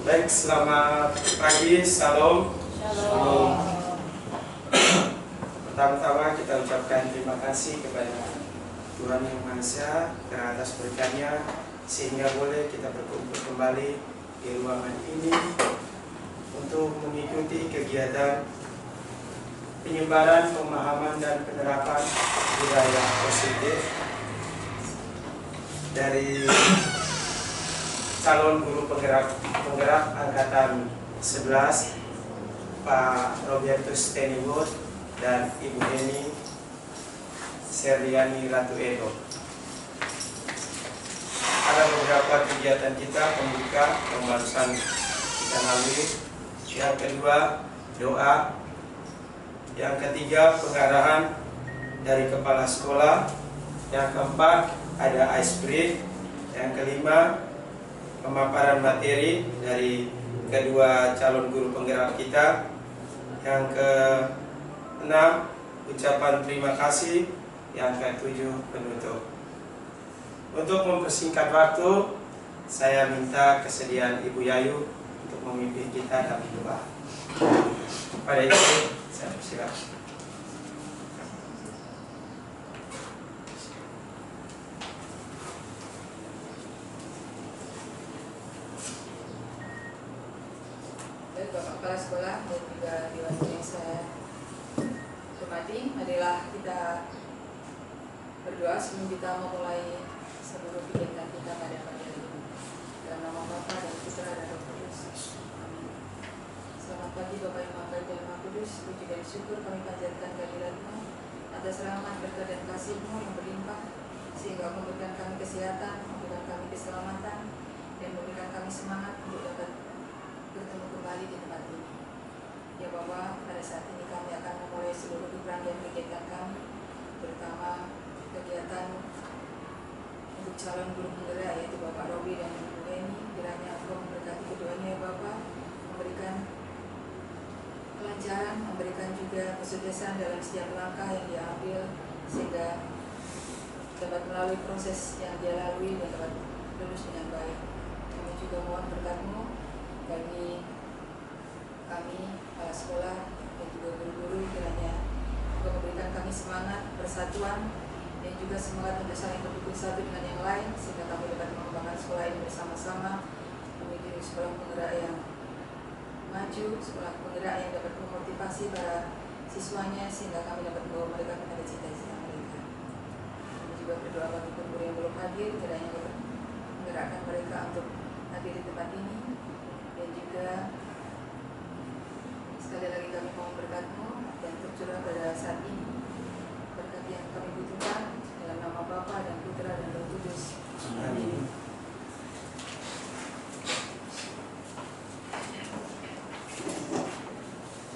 Baik, selamat pagi, salam. Shalom. Pertama-tama kita ucapkan terima kasih kepada Tuhan Yang Maha Esa atas berkatnya sehingga boleh kita berkumpul kembali di ruangan ini untuk mengikuti kegiatan penyebaran, pemahaman dan penerapan budaya positif dari calon guru penggerak angkatan 11 Pak Robertus Tenibot dan Ibu Eni Seriani Ratu Edo. Ada beberapa kegiatan kita pembuka yang barusan kita lalui. Yang kedua doa. Yang ketiga pengarahan dari kepala sekolah. Yang keempat ada ice break. Yang kelima pemaparan materi dari kedua calon guru penggerak kita. Yang keenam ucapan terima kasih. Yang ketujuh penutup. Untuk mempersingkat waktu, saya minta kesediaan Ibu Yayu untuk memimpin kita dalam doa. Pada itu saya persilakan. Bapak Kepala Sekolah dan juga Dewan yang saya hormati, marilah kita berdoa sebelum kita memulai seluruh kegiatan kita pada pagi hari ini. Dalam nama Bapa dan Putra dan Roh Kudus. Amin. Selamat pagi Bapak yang Maha Baik dan Maha Kudus. Puji dan syukur kami panjatkan kehadirat-Mu atas rahmat, berkat dan kasih-Mu yang berlimpah, sehingga memberikan kami kesehatan, memberikan kami keselamatan, dan memberikan kami semangat untuk dapat bertemu kembali di tempat ini. Ya Bapak, pada saat ini kami akan memulai seluruh rangkaian kegiatan kami, terutama kegiatan untuk calon guru penggerak yaitu Bapak Robi dan Ibu Eni. Kiranya Engkau memberkati keduanya ya Bapak, memberikan kelancaran, memberikan juga kesuksesan dalam setiap langkah yang dia ambil, sehingga dapat melalui proses yang dia lalui dan dapat lulus dengan baik. Kami juga mohon berkat-Mu bagi kami, kepala sekolah dan juga guru-guru, kiranya Engkau memberikan kami semangat persatuan dan juga semangat untuk saling berdukung satu dengan yang lain, sehingga kami dapat mengembangkan sekolah ini bersama-sama menuju sekolah penggerak yang maju, sekolah penggerak yang dapat memotivasi para siswanya sehingga kami dapat membawa mereka kepada cita-cita mereka. Kami juga berdoa bagi guru yang belum hadir, kiranya dapat menggerakkan mereka untuk hadir di tempat ini. Dan juga sekali lagi kami mohon berkat-Mu dan tercurah pada saat ini berkat yang kami butuhkan dalam nama Bapa dan Putra dan Roh Kudus. Amin.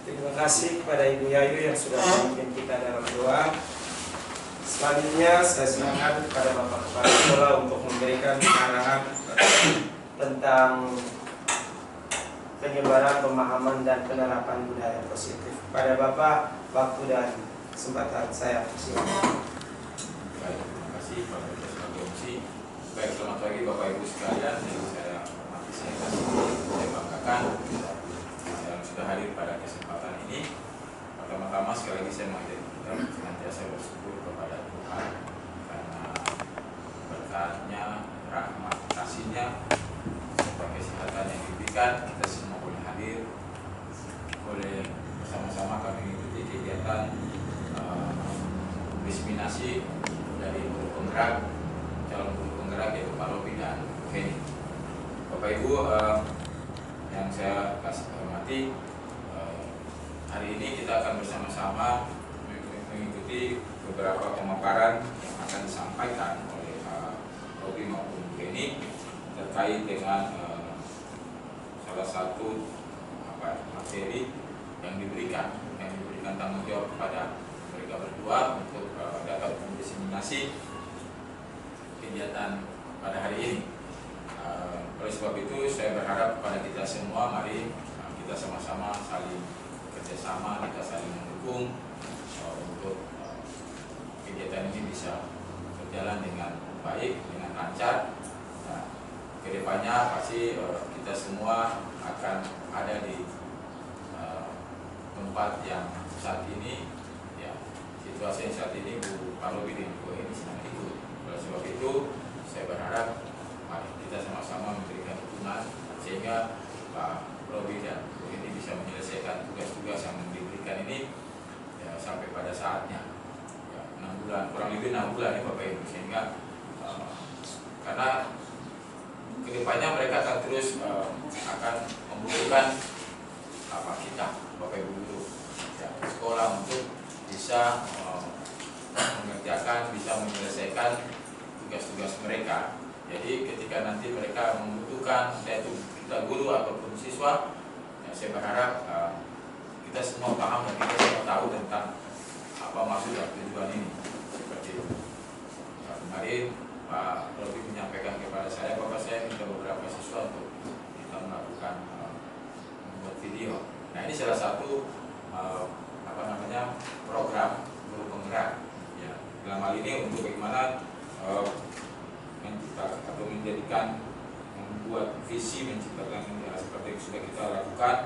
Terima kasih kepada Ibu Yayu yang sudah memimpin kita dalam doa. Selanjutnya saya serahkan kepada Bapak Kepala Sekolah untuk memberikan arahan tentang penyebaran, pemahaman dan penerapan budaya positif. Pada Bapak, waktu dan kesempatan saya persilakan. Baik, terima kasih Pak Ketua Komisi. Baik, selamat pagi Bapak Ibu sekalian yang saya hormati, saya kasih, saya banggakan yang sudah hadir pada kesempatan ini. Pertama-tama sekali lagi saya mengucapkan senantiasa bersyukur kepada Tuhan karena berkatnya, rahmat, kasih-Nya, serta kesehatan yang diberikan, kita semua boleh hadir, boleh bersama-sama kami mengikuti kegiatan diseminasi dari guru penggerak, calon guru penggerak yaitu Pak Robi dan Eni. Bapak Ibu yang saya kasih hormati, hari ini kita akan bersama-sama mengikuti beberapa pemaparan yang akan disampaikan oleh Pak Robi maupun Bu Eni terkait dengan salah satu materi yang diberikan tanggung jawab kepada mereka berdua untuk dapat mendiseminasi kegiatan pada hari ini. Oleh sebab itu saya berharap kepada kita semua, mari kita sama-sama saling kerjasama, kita saling mendukung untuk kegiatan ini bisa berjalan dengan baik, dengan lancar. Nah, kedepannya pasti kita semua akan ada di tempat yang saat ini, ya, situasi yang saat ini Bu Parobi dan Bu ini sedang ikut. Oleh sebab itu saya berharap mari kita sama-sama memberikan dukungan sehingga Pak Robi dan Bu ini bisa menyelesaikan tugas-tugas yang diberikan ini ya, sampai pada saatnya, ya, 6 bulan, kurang lebih 6 bulan ya Bapak Ibu, sehingga karena kedepannya mereka akan terus akan membutuhkan apa kita Bapak Ibu guru, ya, sekolah untuk bisa mengerjakan, bisa menyelesaikan tugas-tugas mereka. Jadi ketika nanti mereka membutuhkan, entah itu kita guru ataupun siswa, ya, saya berharap kita semua paham dan kita semua tahu tentang apa maksud dan tujuan ini. Seperti itu. Ya, kemarin Pak Robi menyampaikan kepada saya bahwa saya minta beberapa siswa untuk kita melakukan membuat video. Nah, ini salah satu program guru penggerak. Ya, dalam hal ini untuk bagaimana menciptakan atau membuat visi menciptakan seperti yang sudah kita lakukan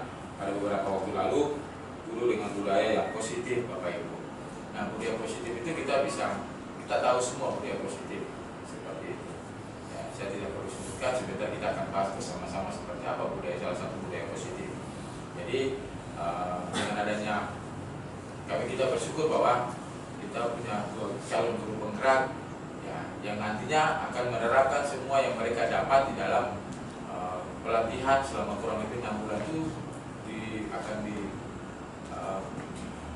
pada beberapa waktu lalu, guru dengan budaya yang positif Bapak Ibu. Nah, budaya positif itu kita tahu semua budaya positif seperti itu. Ya, saya tidak perlu sebutkan, sebentar kita akan bahas bersama-sama seperti apa budaya, salah satu budaya positif. Jadi dengan adanya kita bersyukur bahwa kita punya calon guru penggerak ya, yang nantinya akan menerapkan semua yang mereka dapat di dalam pelatihan selama kurang lebih 6 bulan itu akan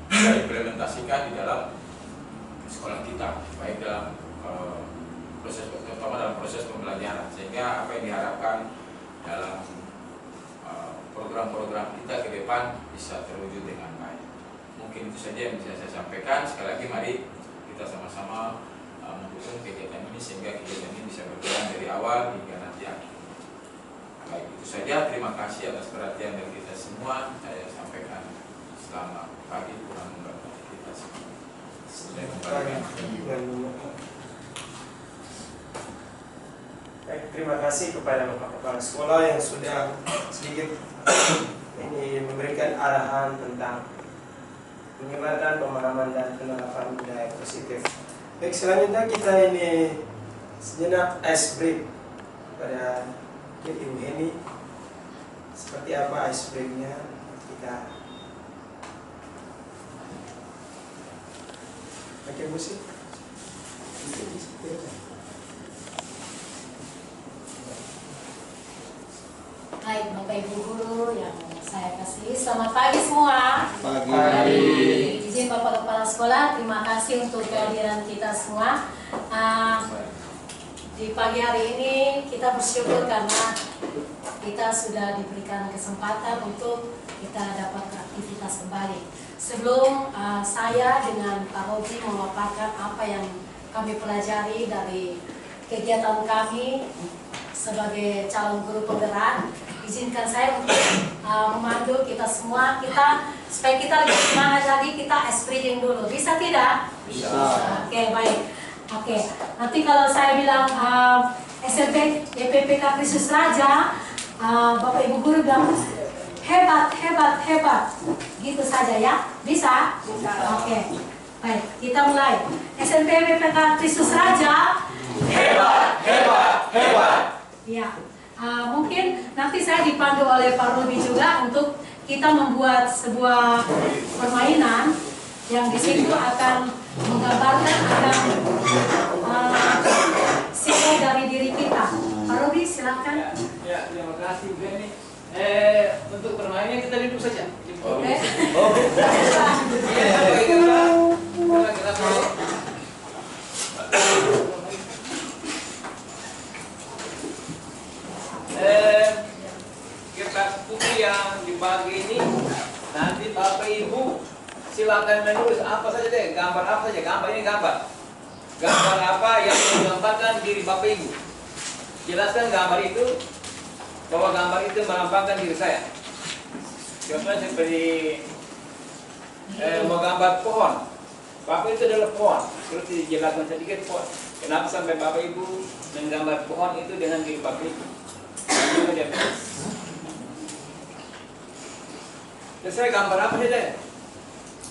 diimplementasikan di dalam sekolah kita, baik dalam terutama dalam proses pembelajaran, sehingga apa yang diharapkan dalam program-program kita ke depan bisa terwujud dengan baik. Mungkin itu saja yang bisa saya sampaikan. Sekali lagi mari kita sama-sama mendukung kegiatan ini sehingga kegiatan ini bisa berjalan dari awal hingga nanti akhir. Baik, itu saja. Terima kasih atas perhatian dari kita semua. Saya sampaikan selamat pagi, kurang memberkati kita semua. Baik, terima kasih kepada Bapak Kepala Sekolah yang sudah sedikit ini memberikan arahan tentang menyebarkan pemahaman dan penerapan budaya positif. Baik, selanjutnya kita ini sejenak ice break pada Ibu Heni. Seperti apa ice breaknya kita pakai musik. Baik, Bapak Ibu guru yang saya kasih, selamat pagi semua. Pagi. Izin Bapak Kepala Sekolah, terima kasih untuk kehadiran kita semua. Di pagi hari ini kita bersyukur karena kita sudah diberikan kesempatan untuk kita dapat beraktivitas kembali. Sebelum saya dengan Pak Robi memaparkan apa yang kami pelajari dari kegiatan kami sebagai calon guru penggerak, izinkan saya untuk memandu kita semua, supaya kita lebih semangat lagi, kita espreading dulu. Bisa tidak? Bisa. Oke, baik. Oke, nanti kalau saya bilang SMP YPPK Kristus Raja, Bapak Ibu guru bilang hebat, hebat, hebat. Gitu saja ya? Bisa? Bisa. Oke, baik. Kita mulai. SMP YPPK Kristus Raja, Hebat, hebat, hebat. ya. Mungkin nanti saya dipandu oleh Pak Robi juga untuk kita membuat sebuah permainan yang di situ akan menggambarkan sifat dari diri kita. Pak Robi, silakan. Ya, terima kasih Bu Eni. Untuk permainannya kita duduk saja. Oke. Kertas putih yang dibagi ini nanti Bapak Ibu silakan menulis apa saja deh, gambar apa saja, gambar ini gambar apa yang menggambarkan diri Bapak Ibu. Jelaskan gambar itu, bahwa gambar itu melambangkan diri saya. Contohnya seperti mau gambar pohon, Bapak itu adalah pohon. Terus dijelaskan sedikit pohon. Kenapa sampai Bapak Ibu menggambar pohon itu dengan diri Bapak Ibu? saja. Saya gambar apa saja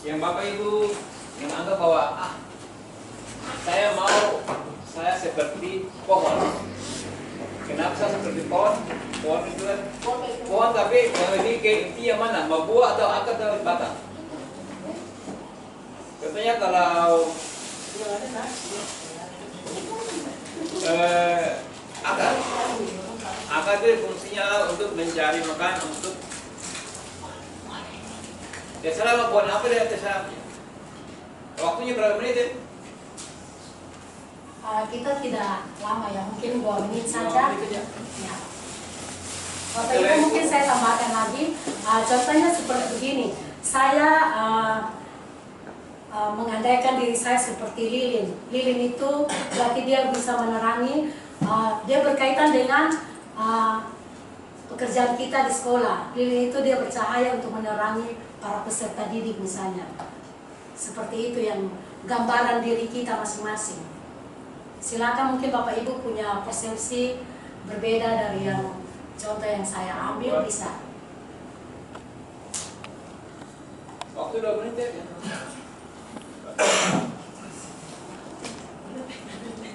yang Bapak Ibu yang anggap bahwa saya seperti pohon. Kenapa saya seperti pohon? Pohon itu kan pohon, tapi yang lebih ke inti yang mana? Mau buah atau akar atau batang? Contohnya kalau akar itu fungsinya untuk mencari makan, untuk terserah buat apa dia, terserah. Waktunya berapa menit ya? Kita tidak lama ya, mungkin 2 menit saja. Ya. Bapak Ibu, mungkin saya tambahkan lagi. Contohnya seperti begini. Saya mengandaikan diri saya seperti lilin. Lilin itu berarti dia bisa menerangi. Dia berkaitan dengan pekerjaan kita di sekolah. Lilin itu dia bercahaya untuk menerangi para peserta didik misalnya. Seperti itu yang gambaran diri kita masing-masing. Silakan, mungkin Bapak Ibu punya persepsi berbeda dari yang contoh yang saya ambil, bisa. Waktu 2 menit ya.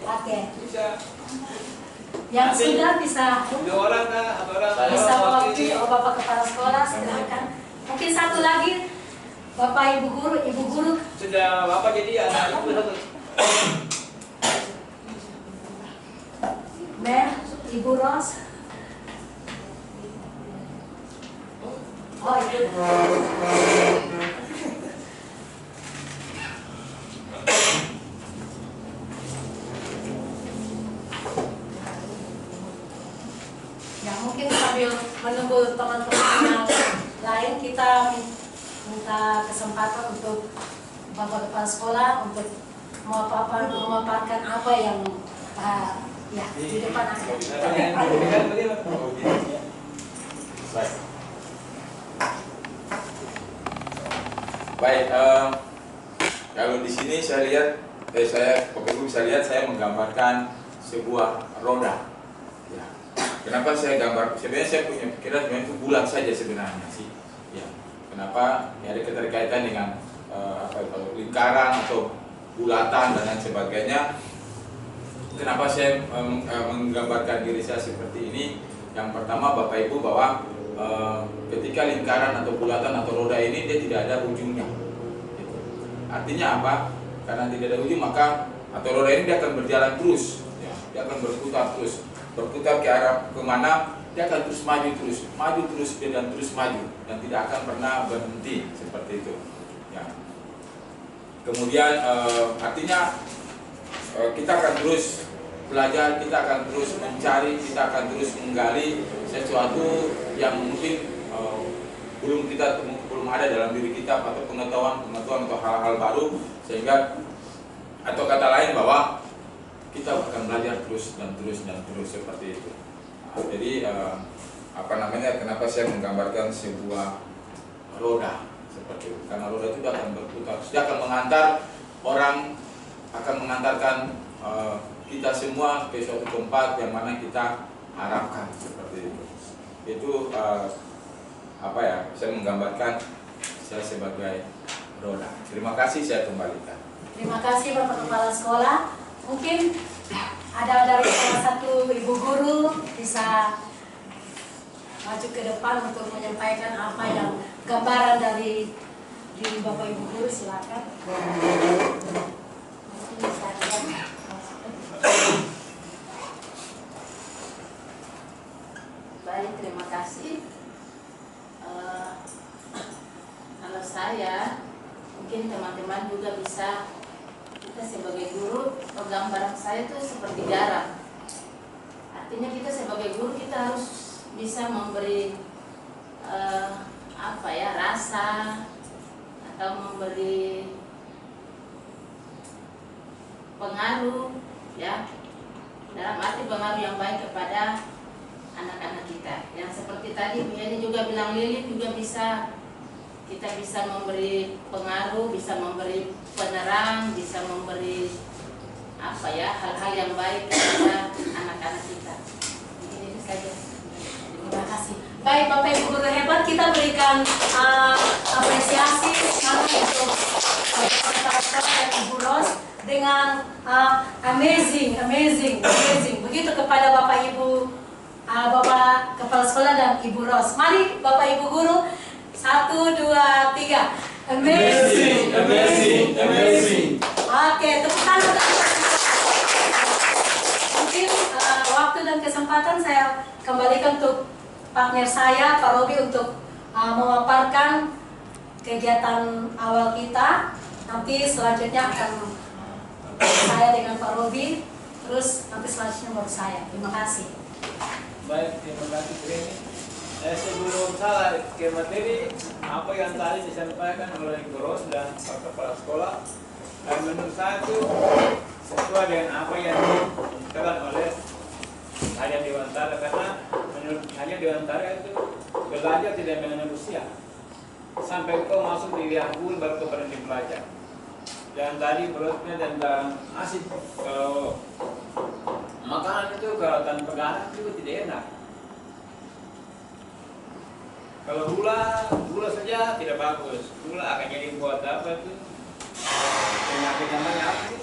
Oke. Bisa. Yang Nanti sudah bisa 2 orang kah? Atau orang? bisa Orang mewakili Bapak Kepala Sekolah, silakan. Mungkin satu lagi, Bapak Ibu Guru. Sudah Bapak jadi anak Ibu satu. Ibu Ros. Oh, itu. Ya, mungkin sambil menunggu teman-teman yang lain, kita minta kesempatan untuk Bapak Kepala Sekolah untuk memaparkan apa yang ya di depan Anda. Baik, kalau di sini saya lihat, Bapak Ibu bisa lihat saya menggambarkan sebuah roda. Ya. Kenapa saya gambar? Sebenarnya saya punya pikiran sebenarnya itu bulat saja sebenarnya sih. Ya. Kenapa? Ya, ada keterkaitan dengan kalau lingkaran atau bulatan dan lain sebagainya. Kenapa saya menggambarkan diri saya seperti ini? Yang pertama, Bapak Ibu, bahwa ketika lingkaran atau bulatan atau roda ini dia tidak ada ujungnya. Gitu. Artinya apa? Karena tidak ada ujung, maka atau roda ini dia akan berjalan terus, ya. Dia akan berputar ke arah kemana? Dia akan terus maju terus dan terus maju dan tidak akan pernah berhenti seperti itu. Ya. Kemudian artinya kita akan terus belajar, kita akan terus mencari, kita akan terus menggali sesuatu yang mungkin belum ada dalam diri kita, atau pengetahuan atau hal-hal baru, sehingga atau kata lain bahwa kita akan belajar terus dan terus seperti itu. Nah, jadi kenapa saya menggambarkan sebuah roda seperti itu? Karena roda itu akan berputar, dia akan mengantarkan kita semua ke suatu tempat yang mana kita harapkan seperti itu. Itu saya menggambarkan saya sebagai roda. Terima kasih, saya kembalikan. Terima kasih Bapak Kepala Sekolah. Mungkin ada dari salah satu ibu guru bisa maju ke depan untuk menyampaikan apa yang gambaran dari Bapak Ibu guru, silakan. Baik, terima kasih. Kalau saya, mungkin teman-teman juga bisa, kita sebagai guru, gambaran saya itu seperti garam. Artinya kita sebagai guru kita harus bisa memberi rasa atau memberi pengaruh, ya, dalam arti pengaruh yang baik kepada anak-anak kita. Yang seperti tadi Bu Yani juga bilang, lilin juga bisa, kita bisa memberi pengaruh, bisa memberi penerang, bisa memberi hal-hal yang baik kepada anak-anak kita. Mungkin itu saja. Baik Bapak Ibu guru hebat, kita berikan apresiasi sekarang untuk kepala sekolah dan Ibu Ros dengan amazing. Begitu kepada Bapak Ibu, Bapak Kepala Sekolah dan Ibu Ros. Mari Bapak Ibu guru, 1, 2, 3. Amazing. Oke, tepuk tangan. Mungkin waktu dan kesempatan saya kembalikan untuk partner saya, Pak Robi, untuk memaparkan kegiatan awal kita. Nanti selanjutnya akan saya dengan Pak Robi, terus nanti selanjutnya baru saya. Terima kasih. Baik, terima kasih Trini. Sebelum saya ke materi, apa yang tadi disampaikan oleh Ibu Ros dan Pak Kepala Sekolah, menurut saya itu sesuai dengan apa yang dikatakan oleh Hadiah Dewantara, karena menurut Hadiah Dewantara itu belajar tidak mengenal usia. Sampai kau masuk di liang guru baru kau berhenti belajar. Dan tadi perutnya tentang asin, kalau makanan itu kalau tanpa garam juga tidak enak. Kalau gula saja tidak bagus. Gula akan jadi buat apa itu? Penyakit namanya apa sih?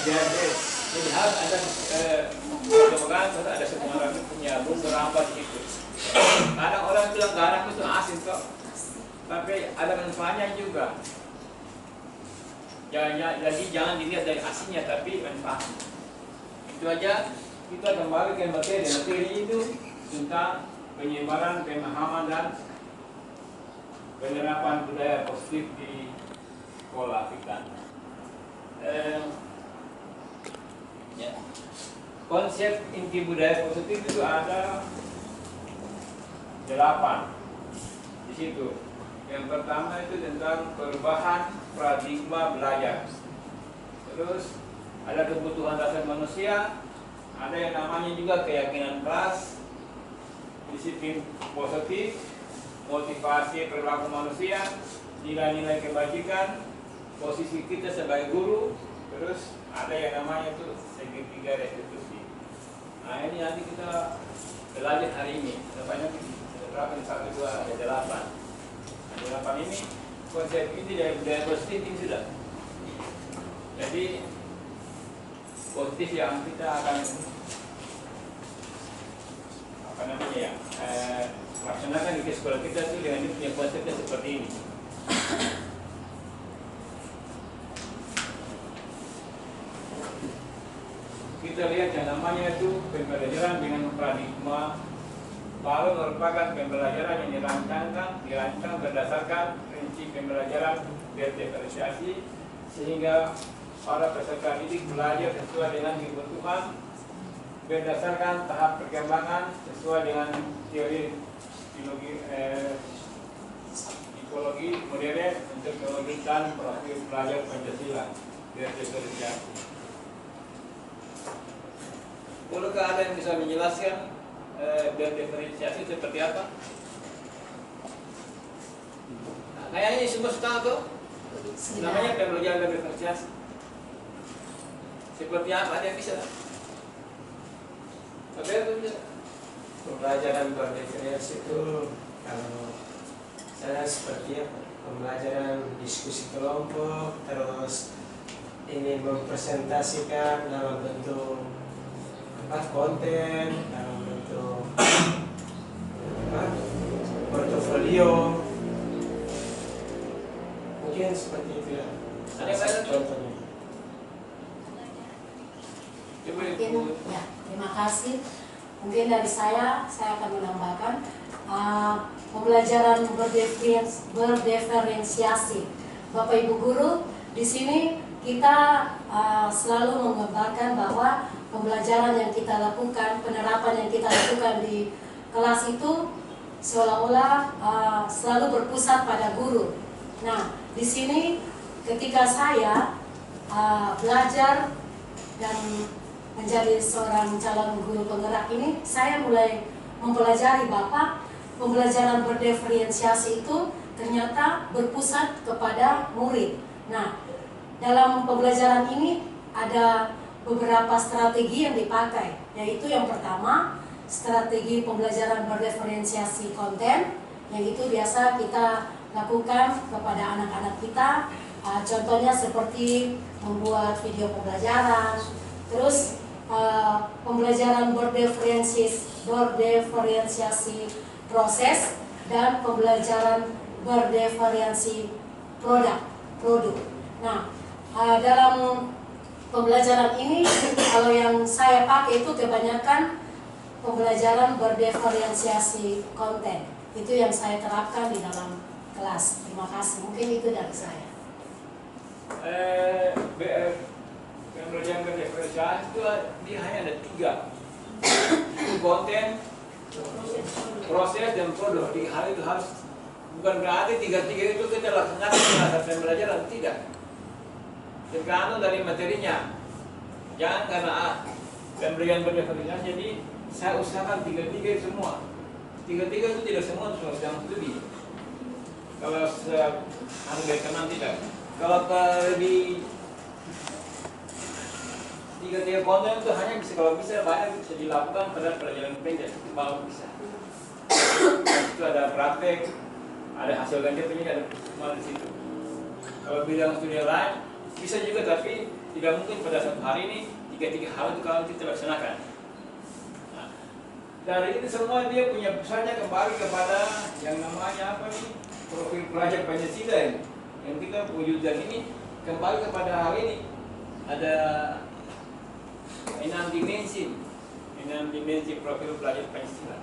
Diabetes. Jadi harus ada makanan, ada semua orang punya bumbu rempah di situ. Kadang orang bilang garam itu asin kok, tapi ada manfaatnya juga. Jadi jangan dilihat dari asinnya, tapi manfaatnya. Itu aja. Kita kembali ke materi. Materi itu tentang penyebaran pemahaman dan penerapan budaya positif di sekolah kita. Konsep inti budaya positif itu ada 8 di situ. Yang pertama itu tentang perubahan paradigma belajar. Terus ada kebutuhan dasar manusia, ada yang namanya juga keyakinan kelas, disiplin positif, motivasi perilaku manusia, nilai-nilai kebajikan, posisi kita sebagai guru, terus ada yang namanya itu segitiga restitusi. Nah ini nanti kita belajar hari ini. Sebanyak berapa? 1, 2, ada 8. Ada 8 ini konsep ini dari budaya positif ini sudah. Jadi positif yang kita akan laksanakan di sekolah kita itu dengan punya konsepnya seperti ini. Kita lihat yang namanya itu pembelajaran dengan paradigma baru merupakan pembelajaran yang dirancang berdasarkan prinsip pembelajaran berdiferensiasi sehingga para peserta didik belajar sesuai dengan kebutuhan berdasarkan tahap perkembangan sesuai dengan teori psikologi modern untuk mewujudkan profil pelajar Pancasila berdiferensiasi. Perlukah ada yang bisa menjelaskan berdiferensiasi seperti apa? Nah, kayaknya semua sudah tahu tuh. Namanya pembelajaran berdiferensiasi. Seperti apa? Ada yang bisa? Pembelajaran berdiferensiasi itu kalau saya seperti apa? Pembelajaran diskusi kelompok, terus ini mempresentasikan dalam bentuk konten, dalam bentuk portofolio, mungkin seperti itu ya. Ada yang lain contohnya. Mungkin, ya, terima kasih. Mungkin dari saya akan menambahkan pembelajaran berdiferensiasi. Bapak Ibu guru, di sini kita selalu menggambarkan bahwa pembelajaran yang kita lakukan, penerapan yang kita lakukan di kelas itu seolah-olah selalu berpusat pada guru. Nah, di sini ketika saya belajar dan menjadi seorang calon guru penggerak ini, saya mulai mempelajari Bapak, pembelajaran berdiferensiasi itu ternyata berpusat kepada murid. Nah, dalam pembelajaran ini ada beberapa strategi yang dipakai, yaitu yang pertama, strategi pembelajaran berdiferensiasi konten, yang itu biasa kita lakukan kepada anak-anak kita. Contohnya seperti membuat video pembelajaran, terus pembelajaran berdiferensiasi proses, dan pembelajaran berdiferensiasi produk. Nah, dalam pembelajaran ini kalau yang saya pakai itu kebanyakan pembelajaran berdiferensiasi konten. Itu yang saya terapkan di dalam kelas. Terima kasih. Mungkin itu dari saya. Pembelajaran berdiferensiasi itu dia hanya ada 3. Konten, proses, dan produk. Di hal itu harus, bukan berarti 3 itu kita laksanakan pada pembelajaran, tidak. Tergantung dari materinya. Jangan karena pembelajaran berdiferensiasi jadi saya usahakan 3 semua. 3 itu tidak semua yang lebih. Kalau harus kenal tidak. Kalau di 3 konten itu hanya bisa, kalau bisa banyak bisa dilakukan pada pelajaran pendek, itu kalau bisa. Itu ada praktek, ada hasil ganjar ini, ada semua di situ. Kalau bidang studi lain bisa juga, tapi tidak mungkin pada satu hari ini 3 hal itu kalau kita laksanakan. Nah, dari itu semua dia punya pusatnya kembali kepada yang namanya apa nih, profil pelajar Pancasila ini. Yang kita wujudkan ini kembali kepada hal ini. Ada 6 dimensi profil pelajar Pancasila.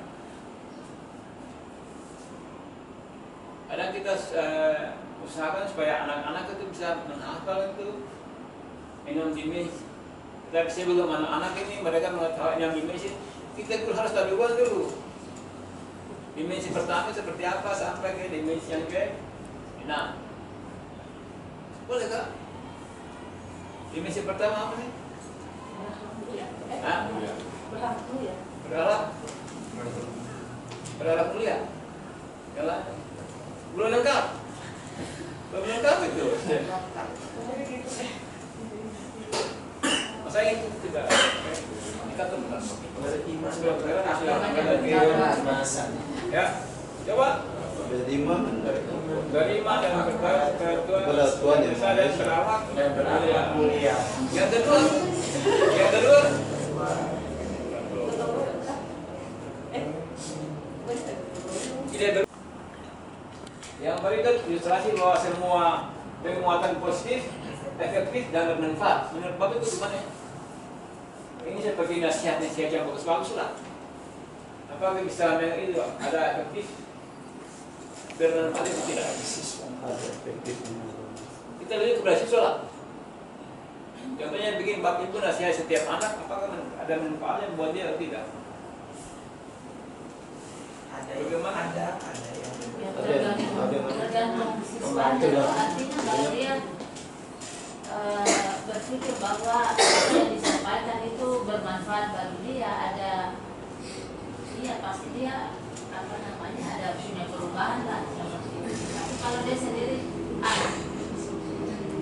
Kadang kita usahakan supaya anak-anak itu bisa menghafal itu 6 dimensi. Tapi sebelum anak-anak ini mereka mengetahui 6 dimensi, kita harus tahu dulu. Dimensi pertama seperti apa sampai ke dimensi yang ke-6. Boleh kak? Dimensi pertama apa nih? Berharap mulia. Kalau belum lengkap itu. Masa itu tidak. Kita tuh ya, coba. Beriman dan bertuan yang berakhlak dan mulia. Yang kedua. Yang berikut ilustrasi bahwa semua penguatan positif, efektif, dan bermanfaat. Menurut Bapak itu gimana? Ini seperti nasihat-nasihat yang bagus-bagus lah. Apakah bisa itu ada efektif, bermanfaat itu tidak? Kita lihat kepada siswa lah. Contohnya bikin Bapak Ibu nasihat setiap anak, apakah ada manfaatnya buat dia atau tidak? Bagaimana? Ada yang tergantung siswa itu, artinya kalau dia berpikir bahwa apa yang disampaikan itu bermanfaat bagi dia, pasti dia ada punya perubahan lah seperti itu. Tapi kalau dia sendiri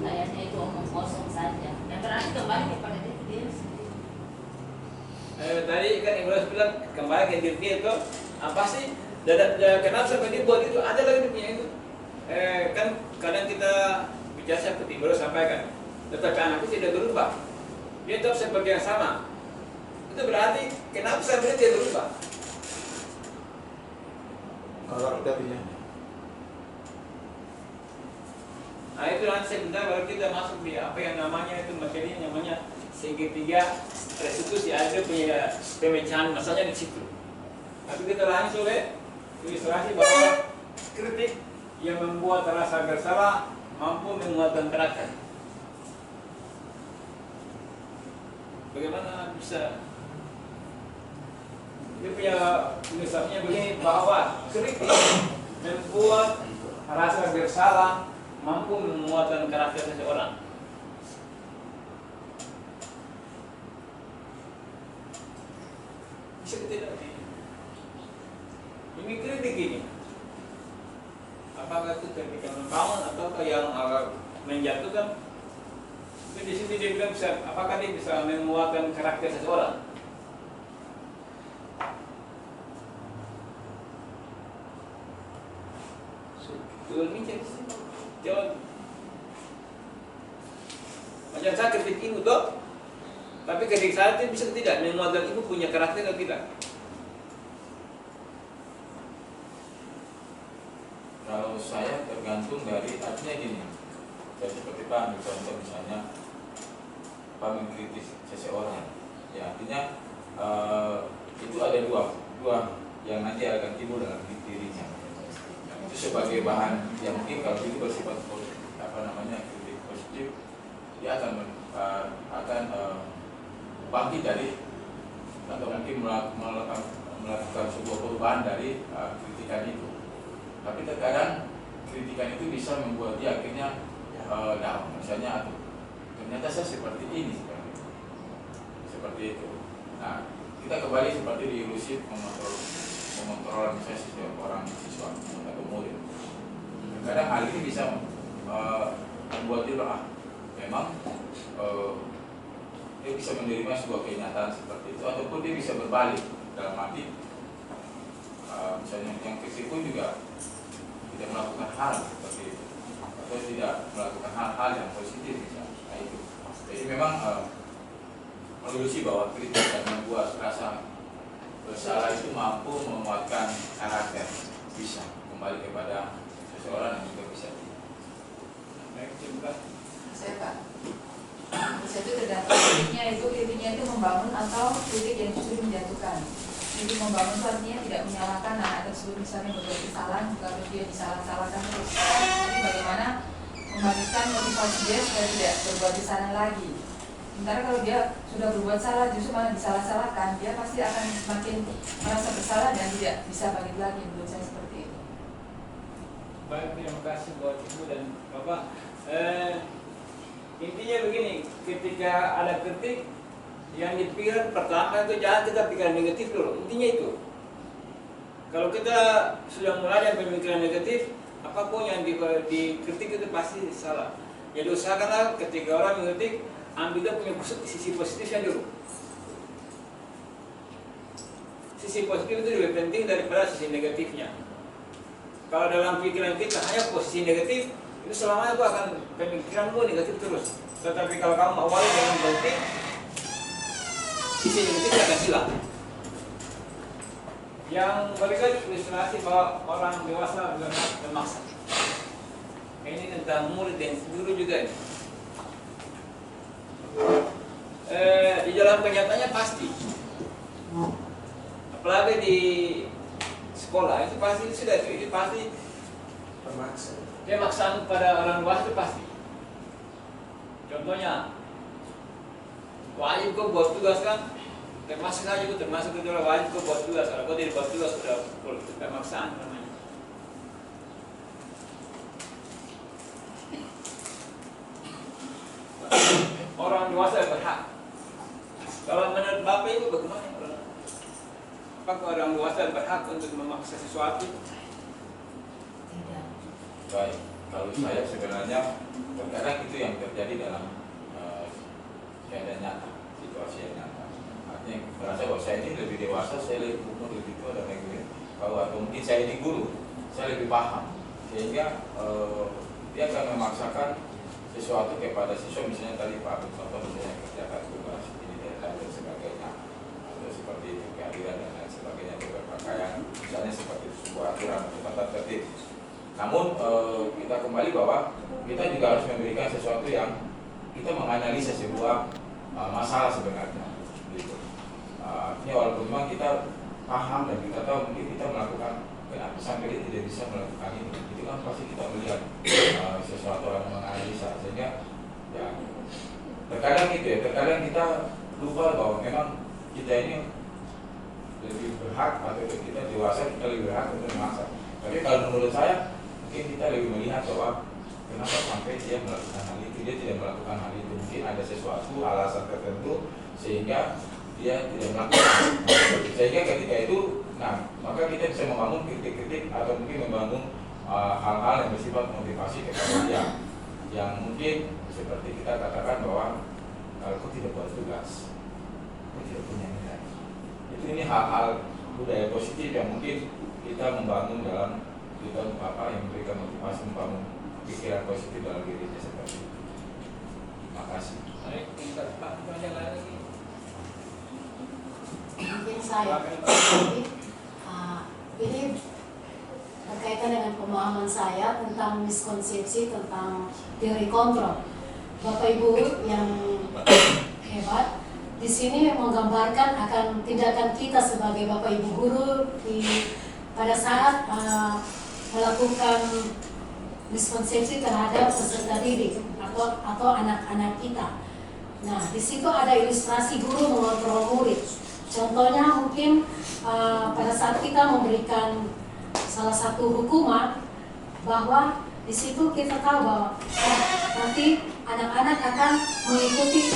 kayaknya itu omong kosong saja, yang berarti kembali kepada dia sendiri. Tadi kan Ibu bilang kembali ke diri dia itu apa sih? Kenapa sampai dia buat itu? Ada lagi punya itu. Kan kadang kita bicara seperti baru sampaikan, tetapi anak itu tidak berubah. Dia tetap seperti yang sama. Itu berarti kenapa sampai dia berubah? Karakternya. Nah itu nanti sebentar baru kita masuk di apa yang namanya itu materi yang namanya segitiga restitusi. Ada punya pemecahan masalahnya di situ. Tapi kita langsung ilustrasi bahwa kritik yang membuat rasa bersalah mampu menguatkan karakter. Bagaimana bisa? Dia punya ilustrasinya begini bahwa kritik membuat rasa bersalah mampu menguatkan karakter seseorang. Bisa tidak? Ini kritik ini. Apakah itu kritik yang membangun atau yang menjatuhkan? Tapi di sini dia bilang bisa, apakah dia bisa menguatkan karakter seseorang? Tuh micet. Jawab. Macam saya kritik ibu toh, tapi kritik saya itu bisa tidak memuatkan ibu punya karakter atau tidak. Kalau saya tergantung dari artinya gini. Saya seperti Pak ambil contoh misalnya Pak mengkritik seseorang, ya artinya itu ada dua yang nanti akan timbul dalam dirinya. Itu sebagai bahan yang mungkin kalau itu bersifat kritik positif, dia akan bangkit dari atau mungkin melakukan sebuah perubahan dari kritikan itu. Tapi terkadang kritikan itu bisa membuat dia akhirnya down, misalnya ternyata saya seperti ini, seperti itu. Nah, kita kembali seperti di ilusi mengontrol misalnya setiap orang siswa atau murid. Kadang hal ini bisa membuat dia memang dia bisa menerima sebuah kenyataan seperti itu, ataupun dia bisa berbalik dalam arti misalnya yang kritik pun juga tidak melakukan hal seperti itu atau tidak melakukan hal-hal yang positif misalnya. Nah, itu. Jadi memang mengilusi bahwa kritik dan membuat rasa bersalah itu mampu menguatkan karakter, bisa kembali kepada seseorang yang juga bisa. Baik, terima kasih. Saya Pak. Bisa itu tergantung kritiknya itu membangun atau kritik yang justru menjatuhkan. Kritik membangun itu artinya tidak menyalahkan anak tersebut misalnya berbuat kesalahan, lalu dia disalah-salahkan terus. Tapi bagaimana membalikkan motivasi dia supaya tidak berbuat kesalahan lagi. Sementara kalau dia sudah berbuat salah justru malah disalah-salahkan, dia pasti akan semakin merasa bersalah dan tidak bisa bangkit lagi. Menurut saya seperti itu. Baik, terima kasih buat Ibu dan Bapak. Intinya begini, ketika ada kritik yang dipikir pertama itu jangan kita pikir negatif dulu, intinya itu. Kalau kita sudah mulai dengan pemikiran negatif, apapun yang dikritik itu pasti salah. Jadi usahakanlah ketika orang mengkritik, ambil dia punya sisi positifnya dulu. Sisi positif itu lebih penting daripada sisi negatifnya. Kalau dalam pikiran kita hanya posisi negatif, itu selamanya itu akan pemikiranmu negatif terus. Tetapi kalau kamu awali dengan kritik, sisi negatifnya akan hilang. Yang berikut ilustrasi bahwa orang dewasa memaksa. Ini tentang murid dan guru juga. Di dalam kenyataannya pasti, apalagi di sekolah itu pasti sudah itu pasti pemaksaan pada orang dewasa itu pasti. Contohnya, wajib kau buat tugas kan, termasuk saja itu termasuk itu wajib kau buat tugas. Kalau kau tidak buat tugas sudah pemaksaan namanya. Orang dewasa berhak. Kalau menurut Bapak Ibu bagaimana? Apakah orang dewasa berhak untuk memaksa sesuatu? Tidak. Baik, kalau saya sebenarnya terkadang itu yang terjadi dalam keadaan nyata, situasi yang nyata. Artinya merasa bahwa saya ini lebih dewasa, saya lebih umur lebih tua dan lain-lain. Kalau atau mungkin saya ini guru, saya lebih paham, sehingga dia akan memaksakan sesuatu kepada siswa, misalnya tadi Pak contoh misalnya kerjakan tugas ini dan sebagainya, atau seperti itu keadilan dan lain sebagainya, berpakaian, misalnya seperti sebuah aturan atau tata tertib. Namun kita kembali bahwa kita juga harus memberikan sesuatu yang kita menganalisa sebuah masalah sebenarnya. Gitu. Artinya walaupun memang kita paham dan kita tahu mungkin kita melakukan kenapa sampai dia tidak bisa melakukan ini, itu kan pasti kita melihat sesuatu yang menganalisa, sehingga ya terkadang gitu ya, terkadang kita lupa bahwa memang kita ini lebih berhak atau kita dewasa kita lebih berhak untuk memaksa. Tapi kalau menurut saya mungkin kita lebih melihat bahwa kenapa sampai dia melakukan hal itu, dia tidak melakukan hal itu, mungkin ada sesuatu alasan tertentu sehingga dia tidak melakukan. Sehingga ketika itu, nah maka kita bisa membangun kritik-kritik atau mungkin membangun hal-hal yang bersifat motivasi kepada dia, yang mungkin seperti kita katakan bahwa kalau kau tidak buat tugas, kau tidak punya nilai. Itu ini hal-hal budaya positif yang mungkin kita membangun dalam Tuhan Bapa yang memberikan motivasi membangun pikiran positif dalam dirinya seperti itu. Terima kasih. Baik, tingkat Pak, yang lain lagi. Mungkin saya ini berkaitan dengan pemahaman saya tentang miskonsepsi tentang teori kontrol. Bapak Ibu yang hebat, di sini menggambarkan akan tindakan kita sebagai Bapak Ibu guru pada saat melakukan miskonsepsi terhadap peserta didik atau anak-anak kita. Nah, di situ ada ilustrasi guru mengontrol murid. Contohnya mungkin pada saat kita memberikan salah satu hukuman, bahwa di situ kita tahu bahwa nanti anak-anak akan mengikuti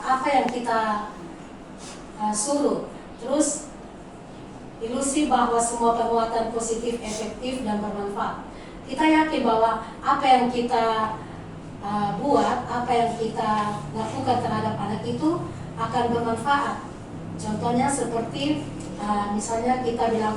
apa yang kita suruh. Terus ilusi bahwa semua penguatan positif, efektif, dan bermanfaat. Kita yakin bahwa apa yang kita buat, apa yang kita lakukan terhadap anak itu akan bermanfaat. Contohnya seperti misalnya kita bilang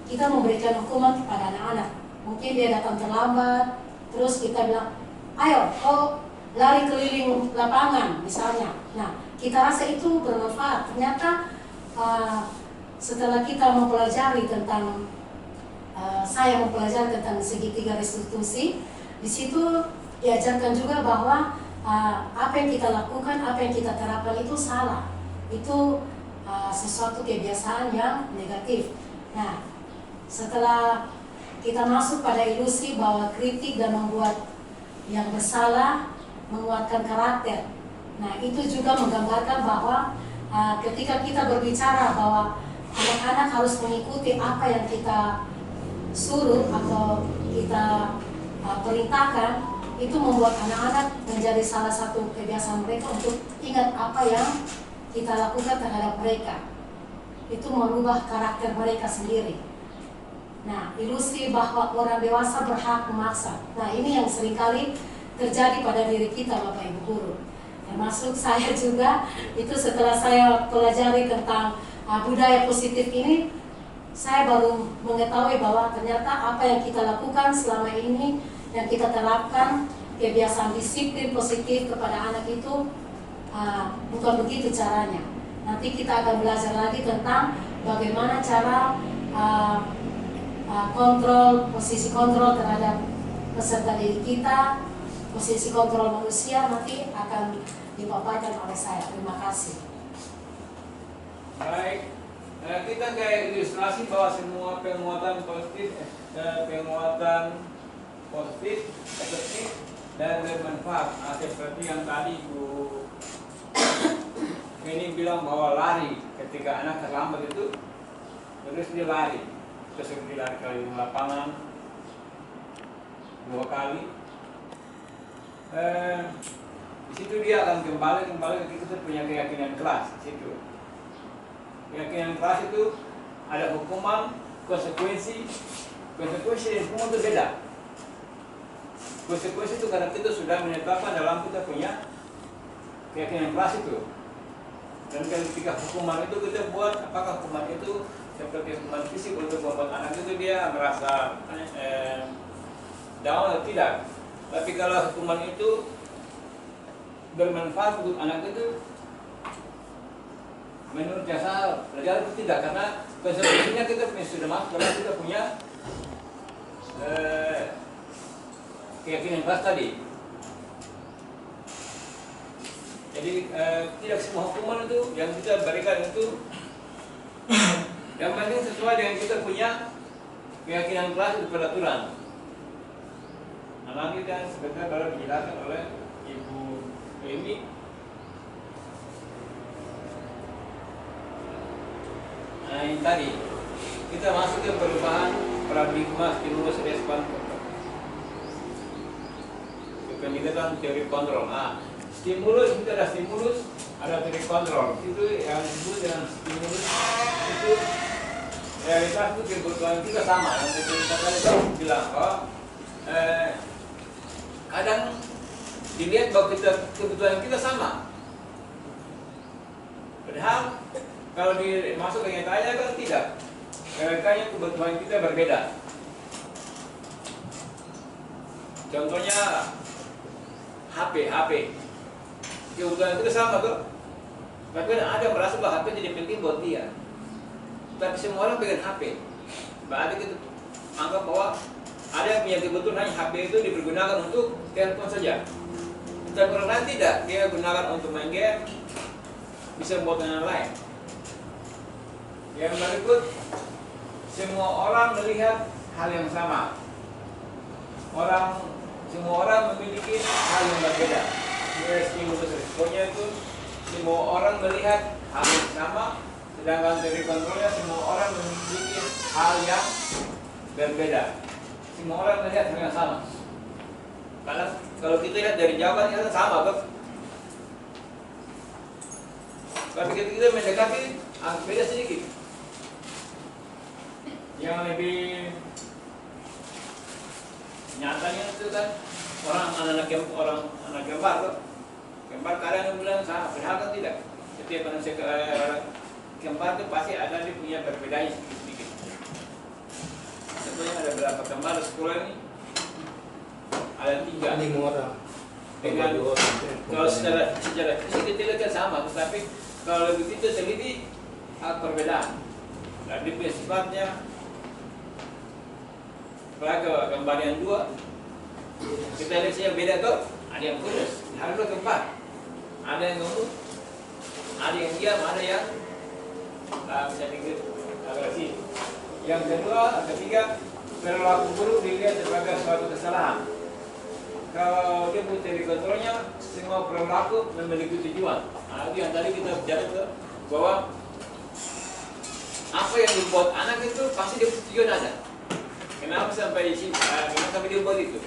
kita memberikan hukuman kepada anak-anak. Mungkin dia datang terlambat, terus kita bilang, ayo kau lari keliling lapangan misalnya. Nah, kita rasa itu bermanfaat. Ternyata setelah kita mempelajari tentang saya mempelajari tentang segitiga restitusi, di situ diajarkan juga bahwa apa yang kita lakukan, apa yang kita terapkan itu salah. Itu sesuatu kebiasaan yang negatif. Nah, setelah kita masuk pada ilusi bahwa kritik dan membuat yang bersalah menguatkan karakter. Nah, itu juga menggambarkan bahwa ketika kita berbicara bahwa anak-anak harus mengikuti apa yang kita suruh atau kita perintahkan, itu membuat anak-anak menjadi salah satu kebiasaan mereka untuk ingat apa yang kita lakukan terhadap mereka. Itu merubah karakter mereka sendiri. Nah, ilusi bahwa orang dewasa berhak memaksa. Nah, ini yang seringkali terjadi pada diri kita, Bapak Ibu guru. Termasuk saya juga, itu setelah saya pelajari tentang budaya positif ini, saya baru mengetahui bahwa ternyata apa yang kita lakukan selama ini, yang kita terapkan, kebiasaan disiplin positif kepada anak itu bukan begitu caranya. Nanti kita akan belajar lagi tentang bagaimana cara kontrol, posisi kontrol terhadap peserta didik kita, posisi kontrol manusia nanti akan dipaparkan oleh saya. Terima kasih. Baik, kita kayak ilustrasi bahwa semua penguatan positif, efektif, dan bermanfaat. Seperti yang tadi Bu ini bilang bahwa lari ketika anak terlambat itu, terus dia lari, terus dia lari keliling lapangan 2 kali. Di situ dia akan kembali ke kita punya keyakinan kelas. Di situ keyakinan kelas itu ada hukuman, konsekuensi dan hukuman itu beda. Konsekuensi itu karena kita sudah menetapkan dalam kita punya keyakinan kelas itu. Dan ketika hukuman itu kita buat, apakah hukuman itu seperti hukuman fisik untuk membuat anak itu dia merasa down atau tidak. Tapi kalau hukuman itu bermanfaat untuk anak itu, menurut jasa pelajar itu tidak, karena konsekuensinya kita sudah masuk karena kita punya keyakinan kelas tadi. Jadi tidak semua hukuman itu yang kita berikan itu yang penting sesuai dengan kita punya keyakinan kelas itu peraturan. Nah, nanti kan sebentar baru dijelaskan oleh Ibu Emi. Nah, ini tadi kita masuk ke perubahan paradigma stimulus respon kependidikan teori kontrol. Nah, stimulus itu ada stimulus, ada teori kontrol. Itu yang disebut dengan stimulus itu realitas itu kebutuhan kita sama. Yang kita tadi bilang bahwa kadang dilihat bahwa kebutuhan kita sama. Padahal kalau masuk ke nyatanya kan tidak. Mereka kebutuhan kita berbeda. Contohnya HP. Kebutuhan kita sama tuh. Tapi ada yang merasa bahwa HP jadi penting buat dia. Tapi semua orang pegang HP. Berarti kita anggap bahwa ada yang punya kebutuhan hanya HP itu dipergunakan untuk telepon saja. Tapi orang lain tidak, dia gunakan untuk main game, bisa buat yang lain. Yang berikut, semua orang melihat hal yang sama. Semua orang memiliki hal yang berbeda. Resikonya itu semua orang melihat hal yang sama, sedangkan dari kontrolnya semua orang memiliki hal yang berbeda. Semua orang melihat hal yang sama. Karena kalau kita lihat dari jauh kan kita sama, kan? Tapi kita mendekati beda sedikit. Yang lebih nyatanya itu kan orang anak gambar tuh. Gambar kadang yang bilang sama, padahal kan tidak. Setiap manusia gambar itu pasti ada dia punya perbedaan sedikit. Contohnya ada berapa gambar di sekolah ini? Ada 3. 5 orang. Dengan kalau secara fisik kita kan sama, tetapi kalau begitu teliti perbedaan. Dan dia punya sifatnya. Kalau gambar yang 2, kita lihat yang beda tuh, ada yang kurus, harus gambar. Ada yang ngomong, ada yang diam, ada yang bisa dikit agresif. Yang ketiga, perilaku buruk dilihat sebagai suatu kesalahan. Kalau dia punya kontrolnya, semua perilaku memiliki tujuan. Nah, itu yang tadi kita bicara itu bahwa apa yang dibuat anak itu pasti dia tujuan ada. Kenapa sampai di sini? Kenapa sampai dia buat itu?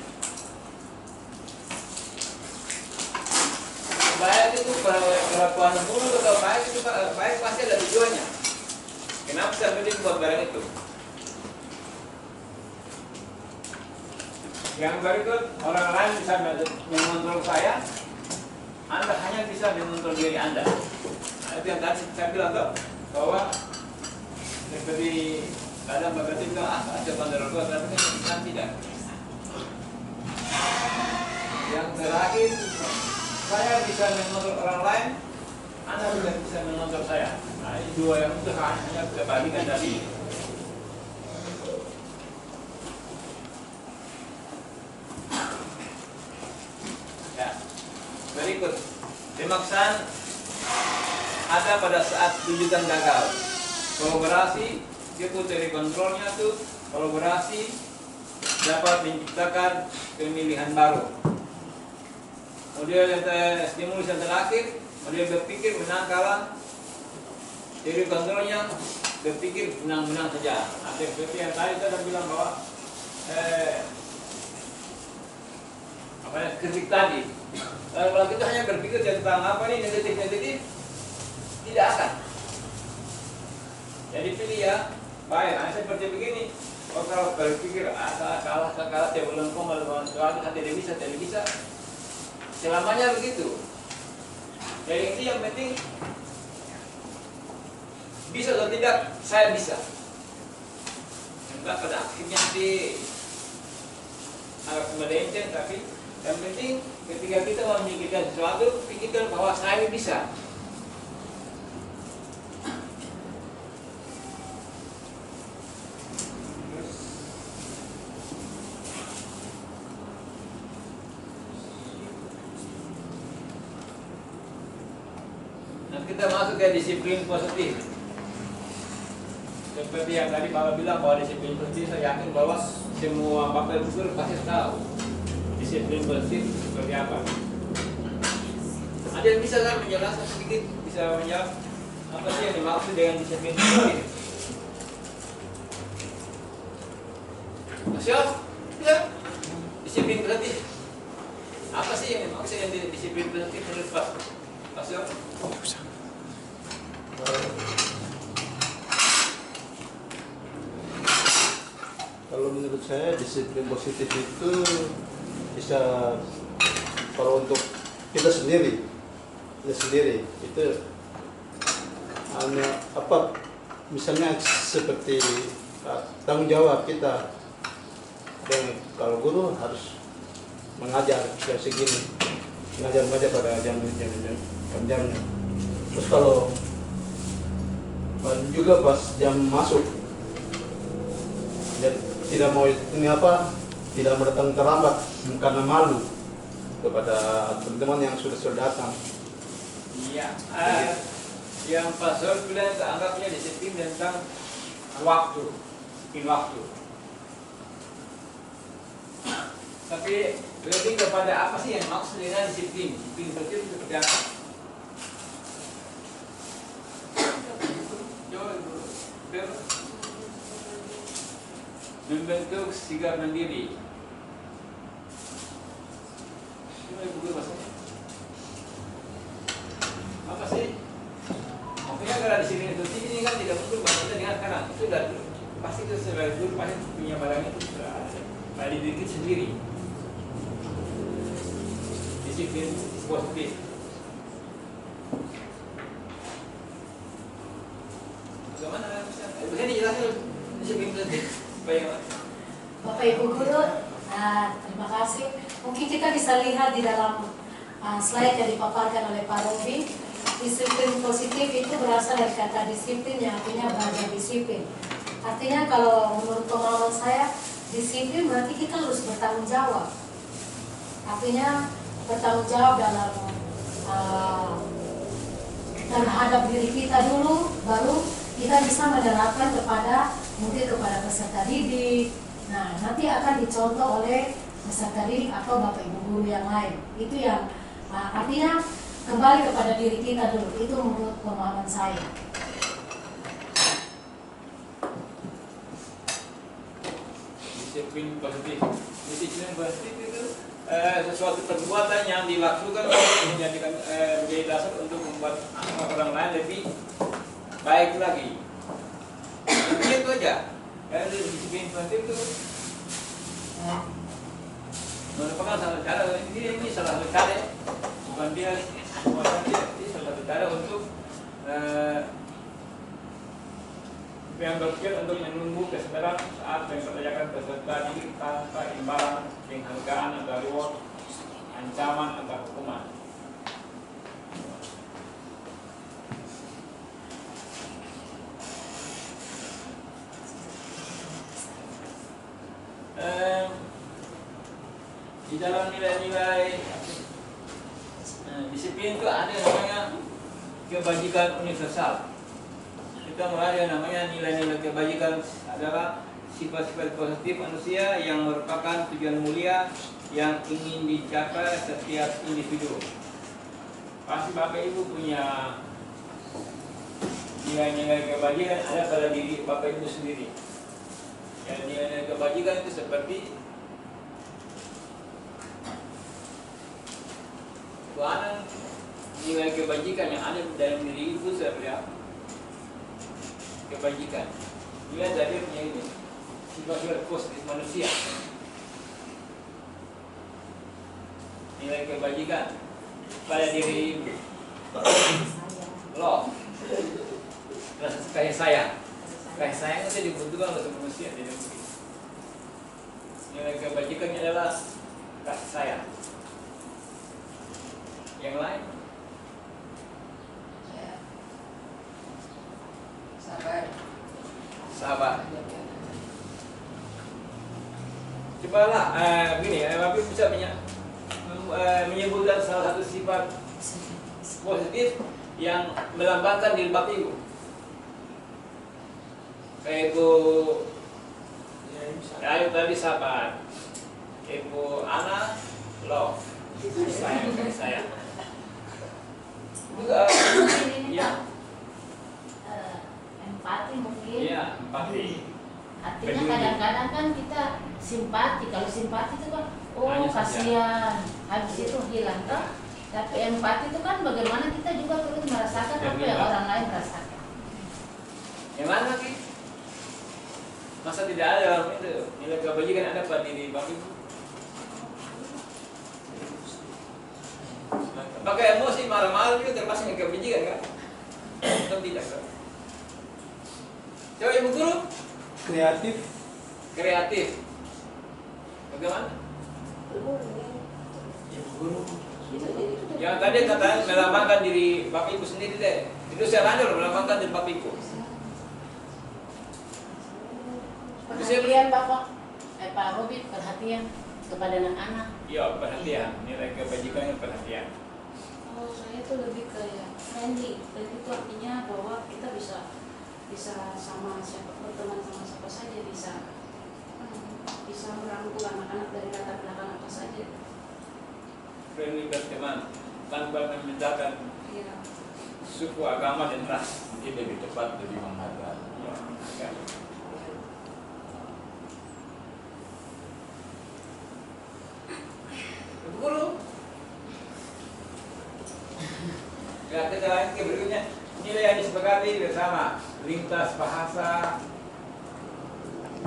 Baik itu perlakuan buruk atau baik itu baik pasti ada tujuannya. Kenapa sampai dia buat barang itu? Yang berikut, orang lain bisa mengontrol saya, Anda hanya bisa mengontrol diri Anda. Nah, itu yang tadi saya bilang tuh, bahwa seperti kadang berarti bilang ada kontrol gua, tapi kan tidak. Yang terakhir, saya bisa mengontrol orang lain, Anda juga bisa mengontrol saya. Nah, ini 2 yang itu hanya kebalikan dari ini. Berikut, pemaksaan ada pada saat tujuan gagal. Kolaborasi, itu dari kontrolnya tuh kolaborasi dapat menciptakan pemilihan baru. Model yang stimulus yang terakhir, model berpikir menang kalah. Dari kontrolnya berpikir menang-menang saja. Nah, seperti yang tadi kita bilang bahwa kritik tadi. Kalau kita hanya berpikir tentang apa nih negatif, tidak akan. Jadi pilih ya, baik. Nah, seperti begini. Kalau berpikir kalah, saya belum ngomong tidak bisa. Selamanya begitu. Jadi itu yang penting bisa atau tidak, saya bisa. Enggak pada akhirnya agak melenceng, tapi yang penting ketika kita mau memikirkan sesuatu, pikirkan bahwa saya bisa. Nah, kita masuk ke disiplin positif. Seperti yang tadi Bapak bilang bahwa disiplin positif, saya yakin bahwa semua Bapak Ibu pasti tahu disiplin positif seperti apa. Ada yang bisa kan menjelaskan sedikit, bisa menjawab apa sih yang dimaksud dengan disiplin positif? Mas Yos, ya, disiplin positif. Apa sih yang dimaksud yang disiplin positif menurut Pak? Mas Yos? Kalau menurut saya disiplin positif itu bisa kalau untuk kita sendiri itu hanya apa misalnya seperti tanggung jawab kita, dan kalau guru harus mengajar jam segini, mengajar pada jamnya. Terus kalau juga pas jam masuk, dan tidak mau tidak mau datang terlambat karena malu kepada teman-teman yang sudah datang. Iya, yang pasal bilang anggapnya disiplin tentang waktu. Tapi lebih kepada apa sih yang maksud dengan disiplin? Disiplin itu seperti apa? Membentuk sikap mandiri. Apa sih? Makanya kalau di sini itu ini kan tidak mungkin bahasa dengan kanan. Itu sudah pasti itu sebagai guru pasti punya barangnya itu sudah ada. Pada diri sendiri. Disiplin positif. Bagaimana misalnya? Bisa dijelasin disiplin positif. Bapak Ibu Guru, terima kasih. Mungkin kita bisa lihat di dalam slide yang dipaparkan oleh Pak Robi. Disiplin positif itu berasal dari kata disiplin yang artinya belajar disiplin. Artinya kalau menurut pengalaman saya, disiplin berarti kita harus bertanggung jawab. Artinya bertanggung jawab dalam terhadap diri kita dulu, baru kita bisa menerapkan mungkin kepada peserta didik. Nah, nanti akan dicontoh oleh peserta didik atau Bapak Ibu Guru yang lain. Itu yang artinya kembali kepada diri kita dulu. Itu menurut pemahaman saya. Disiplin positif itu sesuatu perbuatan yang dilakukan untuk menjadi dasar untuk membuat orang lain lebih baik lagi. Itu aja. Disiplin positif itu merupakan salah satu cara. Ini salah satu cara, bukan dia ini salah satu cara untuk yang berpikir untuk menunggu kesadaran saat mempertanyakan peserta didik tanpa imbalan, penghargaan atau reward, ancaman atau hukuman. Di dalam nilai-nilai disiplin itu ada namanya kebajikan universal. Kita mulai yang namanya nilai-nilai kebajikan adalah sifat-sifat positif manusia yang merupakan tujuan mulia yang ingin dicapai setiap individu. Pasti Bapak Ibu punya nilai-nilai kebajikan ada pada diri Bapak Ibu sendiri. Dan nilai-nilai kebajikan itu seperti nilai kebajikan yang ada dalam diri itu seperti apa? Kebajikan. Dia dari ini sifat-sifat positif manusia. Nilai kebajikan pada diri ibu. Love. Rasa kasih sayang. Kasih sayang itu dibutuhkan oleh manusia, tidak mungkin. Nilai kebajikannya adalah kasih sayang. Yang lain? Sabar. Cobalah begini, Bapak bisa menyebutkan salah satu sifat positif yang melambangkan diri Bapak Ibu. Kayak Ibu Ayu tadi sabar, Ibu Ana love, sayang. Juga ya. Empati mungkin. Iya, empati. Artinya kadang-kadang kan kita simpati. Kalau simpati itu kan, oh kasihan, habis itu hilang kan. Tapi empati itu kan bagaimana kita juga perlu merasakan apa yang orang lain rasakan. Yang mana lagi? Masa tidak ada dalam itu nilai kebajikan ada pada diri Bapak Ibu? Pakai emosi marah-marah itu termasuk kebajikan kan? Atau tidak kan? Coba Ibu Guru. Kreatif. Kreatif. Bagaimana? Ibu guru. Yang tadi katanya melambangkan diri Bapak Ibu sendiri deh. Itu saya lanjut melambangkan diri Bapak Ibu. Perhatian Bapak, Pak Robi, perhatian kepada anak-anak. Iya, perhatian. Nilai kebajikan perhatian. Oh, saya tuh lebih ke ya friendly. Friendly itu artinya bahwa kita bisa sama siapa, berteman sama siapa saja, bisa merangkul anak-anak dari latar belakang apa saja. Friendly berteman tanpa membedakan Iya. suku, agama, dan ras. Mungkin lebih tepat, lebih menghargai. Ya, kan. Ibu Guru. Ya, kita lanjut ke berikutnya. Nilai yang disepakati bersama lintas bahasa,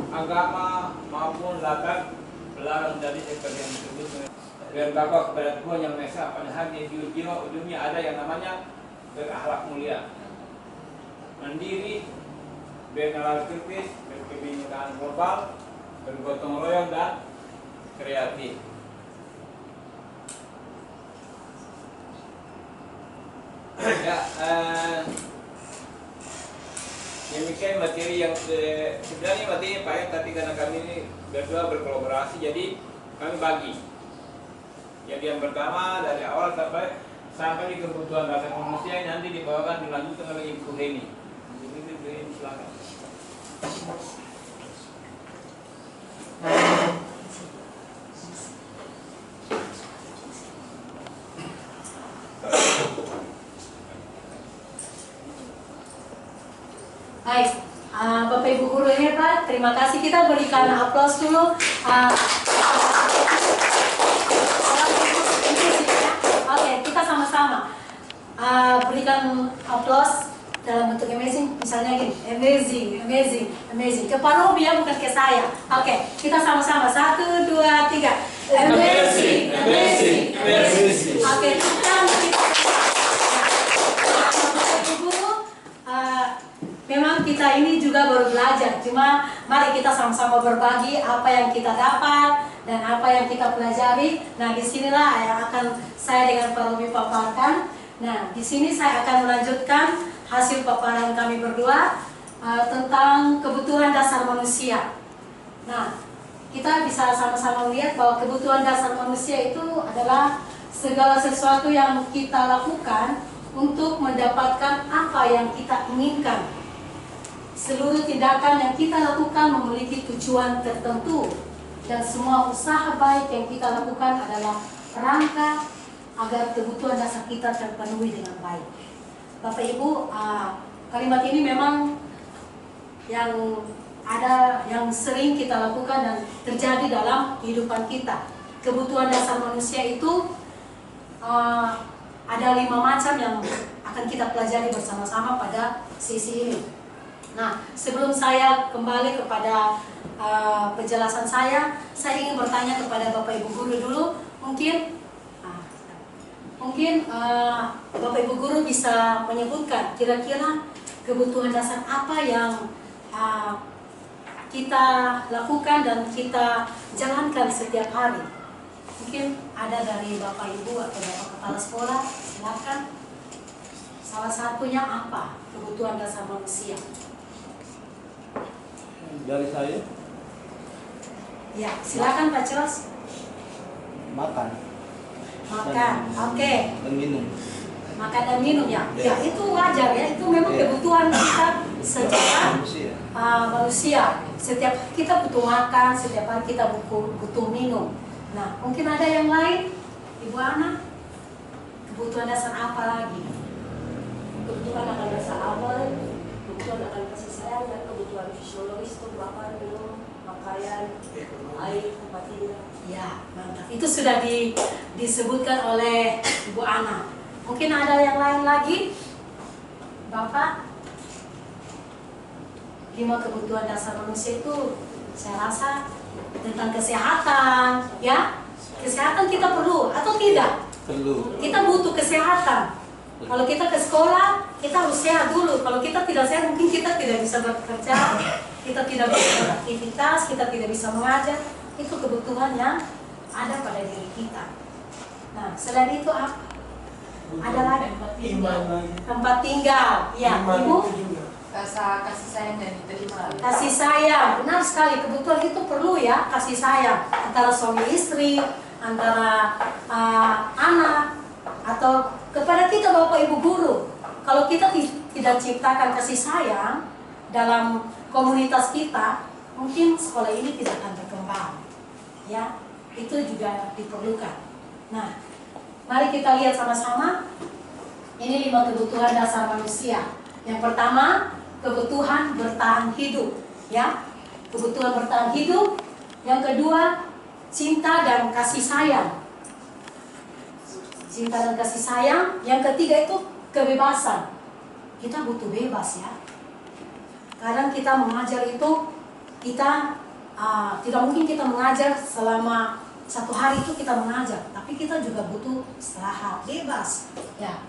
agama maupun latar belakang dari seperti yang disebut dan takwa kepada Tuhan Yang Maha Esa. Pada hari jiwa ujungnya ada yang namanya berakhlak mulia, mandiri, bernalar kritis, berkebinekaan global, bergotong royong dan kreatif. Ya, demikian materi yang sebenarnya materi banyak, tapi karena kami ini berdua berkolaborasi, jadi kami bagi. Jadi yang pertama dari awal sampai di kebutuhan dasar manusia, nanti dibawakan dilanjutkan oleh Ibu Heni. Ibu Heni, silakan. Baik, Bapak Ibu guru hebat, terima kasih. Kita berikan aplaus dulu. Oke, kita sama-sama berikan aplaus dalam bentuk amazing. Misalnya gini, amazing, amazing, amazing. Ke Pak Robi ya, bukan ke saya. Oke, kita sama-sama. 1, 2, 3. Amazing, amazing, amazing. Oke, kita memang kita ini juga baru belajar, cuma mari kita sama-sama berbagi apa yang kita dapat dan apa yang kita pelajari. Nah, disinilah yang akan saya dengan Pak Robi paparkan. Nah, di sini saya akan melanjutkan hasil paparan kami berdua tentang kebutuhan dasar manusia. Nah, kita bisa sama-sama melihat bahwa kebutuhan dasar manusia itu adalah segala sesuatu yang kita lakukan untuk mendapatkan apa yang kita inginkan. Seluruh tindakan yang kita lakukan memiliki tujuan tertentu, dan semua usaha baik yang kita lakukan adalah rangka agar kebutuhan dasar kita terpenuhi dengan baik. Bapak Ibu, kalimat ini memang yang sering kita lakukan dan terjadi dalam kehidupan kita. Kebutuhan dasar manusia itu ada 5 macam yang akan kita pelajari bersama-sama pada sesi ini. Nah, sebelum saya kembali kepada penjelasan saya ingin bertanya kepada Bapak Ibu Guru dulu. Mungkin Bapak Ibu Guru bisa menyebutkan kira-kira kebutuhan dasar apa yang kita lakukan dan kita jalankan setiap hari. Mungkin ada dari Bapak Ibu atau Bapak Kepala Sekolah, silakan. Salah satunya apa kebutuhan dasar manusia? Dari saya? Ya, silakan Pak Cos. Makan. Makan, oke. Dan minum. Makan dan minum ya. Ya, itu wajar ya. Itu memang kebutuhan kita secara manusia. Setiap kita butuh makan, setiap hari kita butuh minum. Nah, mungkin ada yang lain, Ibu Ana. Kebutuhan dasar apa lagi? Kebutuhan akan dasar awal, kebutuhan akan kasih sayang, dan kebutuhan fisiologis itu makan, minum, pakaian, air, tempat tinggal. Ya, mantap. Itu sudah disebutkan oleh Ibu Ana. Mungkin ada yang lain lagi? Bapak? 5 kebutuhan dasar manusia itu saya rasa tentang kesehatan, ya. Kesehatan kita perlu atau tidak? Perlu. Kita butuh kesehatan. Kalau kita ke sekolah, kita harus sehat dulu. Kalau kita tidak sehat, mungkin kita tidak bisa bekerja, kita tidak bisa beraktivitas, kita tidak bisa mengajar. Itu kebutuhan yang ada pada diri kita. Nah, selain itu apa? Ada lagi tempat tinggal. Ya, Ibu. Rasa kasih sayang dan diterima. Kasih sayang, benar sekali. Kebutuhan itu perlu ya, kasih sayang antara suami istri, antara anak, atau kepada kita Bapak Ibu guru. Kalau kita tidak ciptakan kasih sayang dalam komunitas kita, mungkin sekolah ini tidak akan berkembang. Ya, itu juga diperlukan. Nah, mari kita lihat sama-sama. Ini 5 kebutuhan dasar manusia. Yang pertama, kebutuhan bertahan hidup, ya. Kebutuhan bertahan hidup. Yang kedua, cinta dan kasih sayang. Cinta dan kasih sayang. Yang ketiga itu kebebasan. Kita butuh bebas ya. Kadang kita mengajar itu, kita tidak mungkin kita mengajar selama 1 hari itu kita mengajar, tapi kita juga butuh istirahat, bebas ya.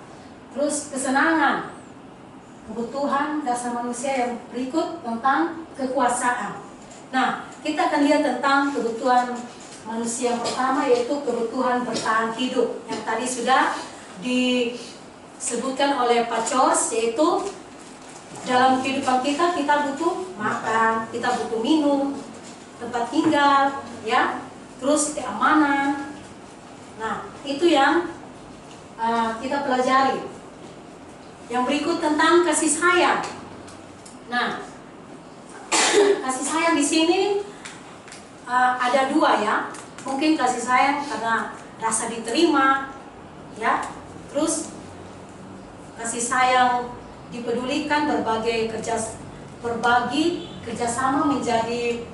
Terus kesenangan, kebutuhan dasar manusia yang berikut tentang kekuasaan. Nah, kita akan lihat tentang kebutuhan manusia yang pertama, yaitu kebutuhan bertahan hidup, yang tadi sudah disebutkan oleh Pak Chos, yaitu dalam kehidupan kita butuh makan, kita butuh minum, tempat tinggal, ya, terus keamanan. Nah, itu yang kita pelajari. Yang berikut tentang kasih sayang. Nah, kasih sayang di sini ada 2 ya. Mungkin kasih sayang karena rasa diterima, ya. Terus kasih sayang dipedulikan, berbagi kerjasama menjadi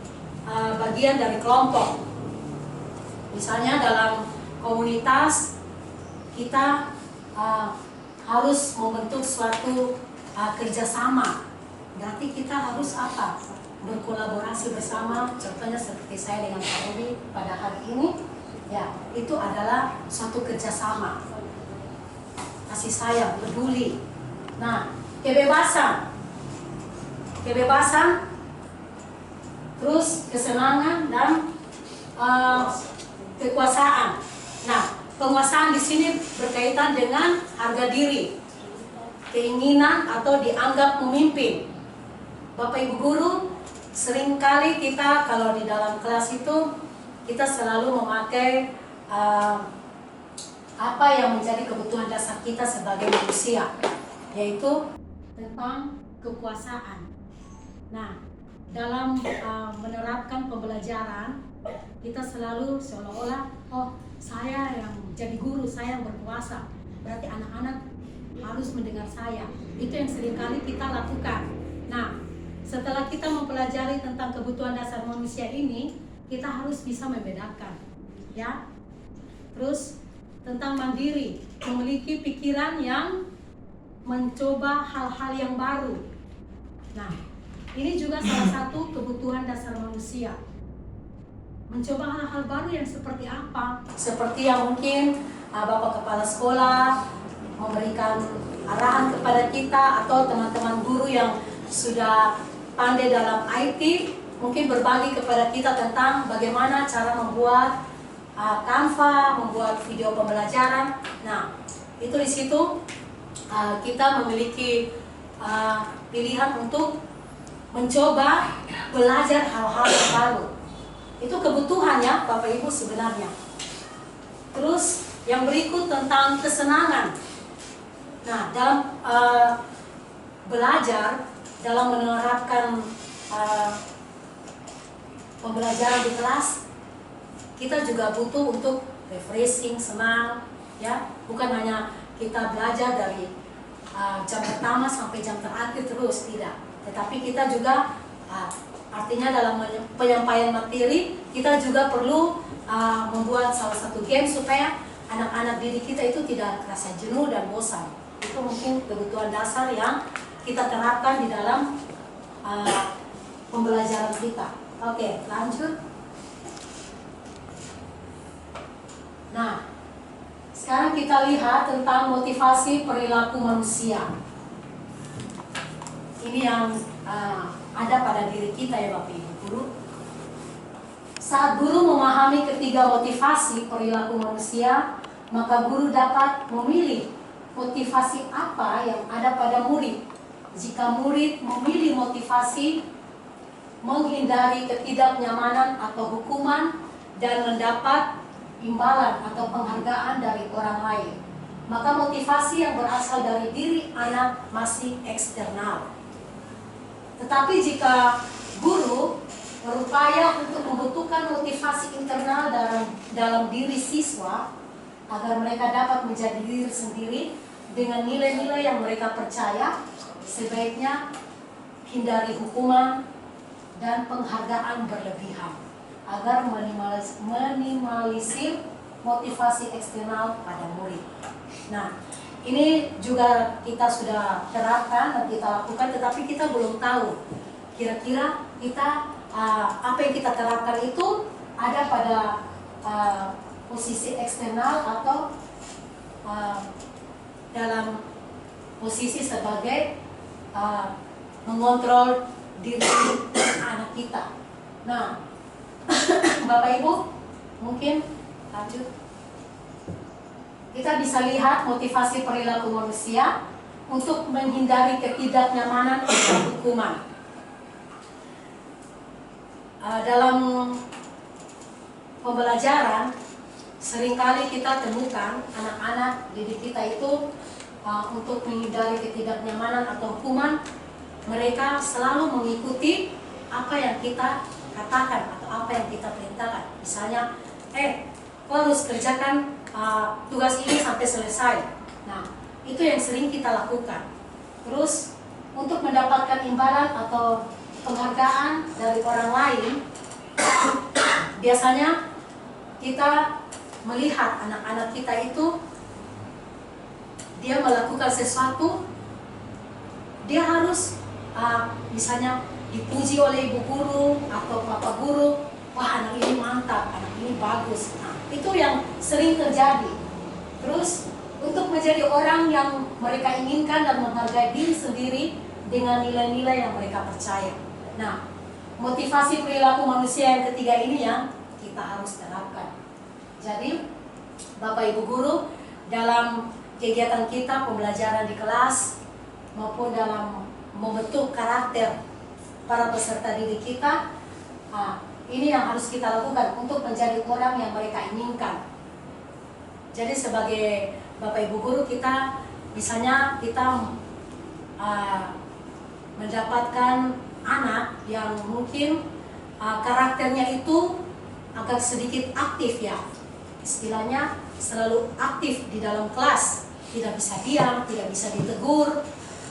bagian dari kelompok. Misalnya dalam komunitas kita harus membentuk suatu kerjasama. Berarti kita harus apa? Berkolaborasi bersama. Contohnya seperti saya dengan Pak Robi pada hari ini, ya, itu adalah suatu kerjasama. Kasih sayang, peduli. Nah, kebebasan, terus kesenangan dan kekuasaan. Nah, penguasaan di sini berkaitan dengan harga diri, keinginan atau dianggap memimpin. Bapak Ibu guru, seringkali kita kalau di dalam kelas itu kita selalu memakai apa yang menjadi kebutuhan dasar kita sebagai manusia, yaitu tentang kekuasaan. Nah, dalam menerapkan pembelajaran, kita selalu seolah-olah, oh, saya yang jadi guru, saya yang berkuasa, berarti anak-anak harus mendengar saya. Itu yang seringkali kita lakukan. Nah, setelah kita mempelajari tentang kebutuhan dasar manusia ini, kita harus bisa membedakan, ya. Terus tentang mandiri, memiliki pikiran yang mencoba hal-hal yang baru. Nah, ini juga salah satu kebutuhan dasar manusia. Mencoba hal-hal baru yang seperti apa? Seperti yang mungkin Bapak Kepala Sekolah memberikan arahan kepada kita, atau teman-teman guru yang sudah pandai dalam IT mungkin berbagi kepada kita tentang bagaimana cara membuat Canva, membuat video pembelajaran. Nah, itu di situ kita memiliki pilihan untuk mencoba belajar hal-hal yang baru. Itu kebutuhan ya Bapak Ibu sebenarnya. Terus yang berikut tentang kesenangan. Nah, dalam belajar, dalam menerapkan pembelajaran di kelas, kita juga butuh untuk refreshing, senang, ya. Bukan hanya kita belajar dari jam pertama sampai jam terakhir terus, tidak. Tetapi kita juga artinya dalam penyampaian materi, kita juga perlu membuat salah satu game supaya anak-anak didik kita itu tidak rasa jenuh dan bosan. Itu mungkin kebutuhan dasar yang kita terapkan di dalam pembelajaran kita. Oke, lanjut. Nah, Sekarang kita lihat tentang motivasi perilaku manusia. Ini yang ada pada diri kita ya Bapak Ibu Guru. Saat guru memahami ketiga motivasi perilaku manusia, maka guru dapat memilih motivasi apa yang ada pada murid. Jika murid memilih motivasi menghindari ketidaknyamanan atau hukuman dan mendapat imbalan atau penghargaan dari orang lain, maka motivasi yang berasal dari diri anak masih eksternal. Tetapi jika guru berupaya untuk membutuhkan motivasi internal dalam diri siswa agar mereka dapat menjadi diri sendiri dengan nilai-nilai yang mereka percaya, sebaiknya hindari hukuman dan penghargaan berlebihan agar minimalisir motivasi eksternal pada murid. Nah, ini juga kita sudah terapkan dan kita lakukan, tetapi kita belum tahu kira-kira kita apa yang kita terapkan itu ada pada posisi eksternal atau dalam posisi sebagai mengontrol diri anak kita. Nah, Bapak Ibu, mungkin lanjut. Kita bisa lihat motivasi perilaku manusia untuk menghindari ketidaknyamanan atau hukuman. Dalam pembelajaran, seringkali kita temukan anak-anak didik kita itu untuk menghindari ketidaknyamanan atau hukuman, mereka selalu mengikuti apa yang kita katakan atau apa yang kita perintahkan. Misalnya, kau harus kerjakan tugas ini sampai selesai. Nah, itu yang sering kita lakukan. Terus, untuk mendapatkan imbalan atau penghargaan dari orang lain, biasanya kita melihat anak-anak kita itu dia melakukan sesuatu, dia harus misalnya dipuji oleh ibu guru atau bapak guru, wah anak ini mantap, anak ini bagus. Nah, itu yang sering terjadi. Terus untuk menjadi orang yang mereka inginkan dan menghargai diri sendiri dengan nilai-nilai yang mereka percaya. Nah, motivasi perilaku manusia yang ketiga ini yang kita harus terapkan. Jadi, Bapak Ibu Guru, dalam kegiatan kita, pembelajaran di kelas, maupun dalam membentuk karakter para peserta didik kita, ini yang harus kita lakukan untuk menjadi orang yang mereka inginkan. Jadi sebagai Bapak Ibu Guru, kita misalnya kita mendapatkan anak yang mungkin karakternya itu agak sedikit aktif ya, istilahnya selalu aktif di dalam kelas, tidak bisa diam, tidak bisa ditegur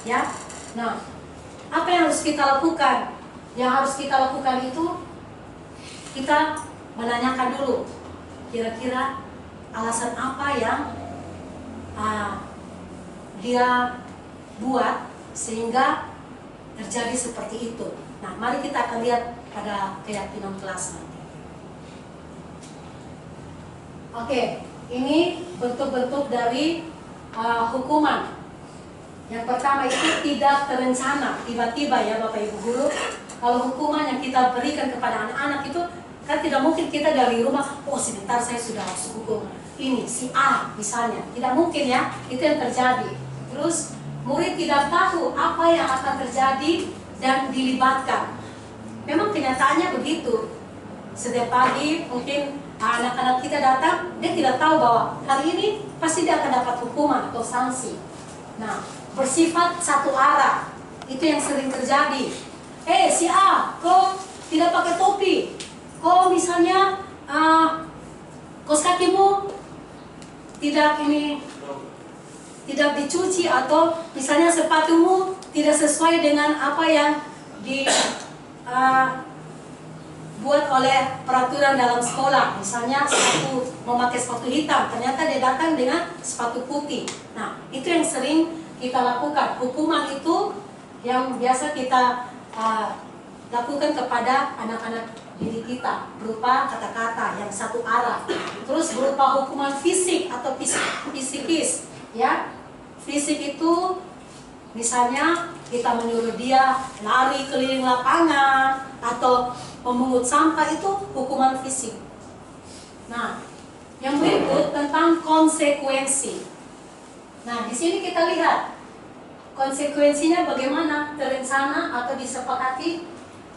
ya. Nah, apa yang harus kita lakukan? Yang harus kita lakukan itu kita menanyakan dulu kira-kira alasan apa yang dia buat sehingga terjadi seperti itu. Nah, mari kita akan lihat pada keyakinan kelas nanti. Oke, ini bentuk-bentuk dari hukuman. Yang pertama itu tidak terencana, tiba-tiba ya Bapak Ibu Guru. Kalau hukuman yang kita berikan kepada anak-anak itu kan tidak mungkin kita dari rumah, oh sebentar saya sudah harus hukum ini si A misalnya. Tidak mungkin ya, itu yang terjadi. Terus murid tidak tahu apa yang akan terjadi dan dilibatkan. Memang kenyataannya begitu. Setiap pagi mungkin anak-anak kita datang, dia tidak tahu bahwa hari ini pasti dia akan dapat hukuman atau sanksi. Nah, bersifat satu arah, itu yang sering terjadi. Si A, kau tidak pakai topi. Kau misalnya kaos kakimu tidak tidak dicuci, atau misalnya sepatumu tidak sesuai dengan apa yang dibuat oleh peraturan dalam sekolah. Misalnya sepatu memakai sepatu hitam, ternyata dia datang dengan sepatu putih. Nah, itu yang sering kita lakukan. Hukuman itu yang biasa kita lakukan kepada anak-anak diri kita berupa kata-kata yang satu arah, terus berupa hukuman fisik atau psikis, ya. Fisik itu misalnya kita menyuruh dia lari keliling lapangan atau memungut sampah, itu hukuman fisik. Nah, yang berikut tentang konsekuensi. Nah, di sini kita lihat konsekuensinya bagaimana, terencana atau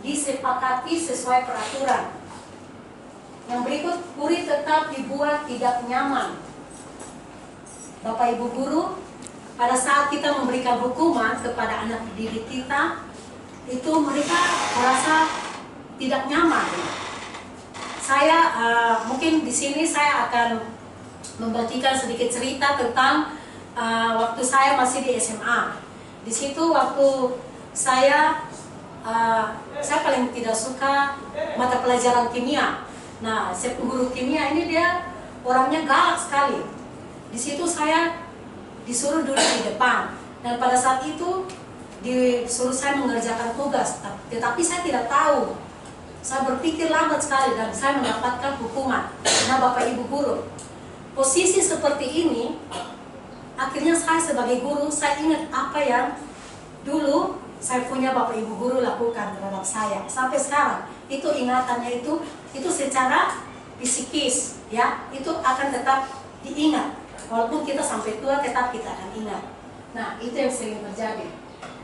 disepakati sesuai peraturan. Yang berikut, murid tetap dibuat tidak nyaman. Bapak Ibu guru, pada saat kita memberikan hukuman kepada anak didik kita, itu mereka merasa tidak nyaman. Saya mungkin di sini saya akan membagikan sedikit cerita tentang waktu saya masih di SMA. Di situ waktu saya paling tidak suka mata pelajaran kimia. Nah, guru kimia ini dia orangnya galak sekali. Di situ saya disuruh duduk di depan, dan pada saat itu disuruh saya mengerjakan tugas, tetapi saya tidak tahu. Saya berpikir lambat sekali dan saya mendapatkan hukuman. Nah, Bapak Ibu guru, posisi seperti ini, akhirnya saya sebagai guru, saya ingat apa yang dulu saya punya Bapak Ibu guru lakukan terhadap saya. Sampai sekarang itu ingatannya itu secara psikis, ya, itu akan tetap diingat. Walaupun kita sampai tua tetap kita akan ingat. Nah, itu yang sering terjadi.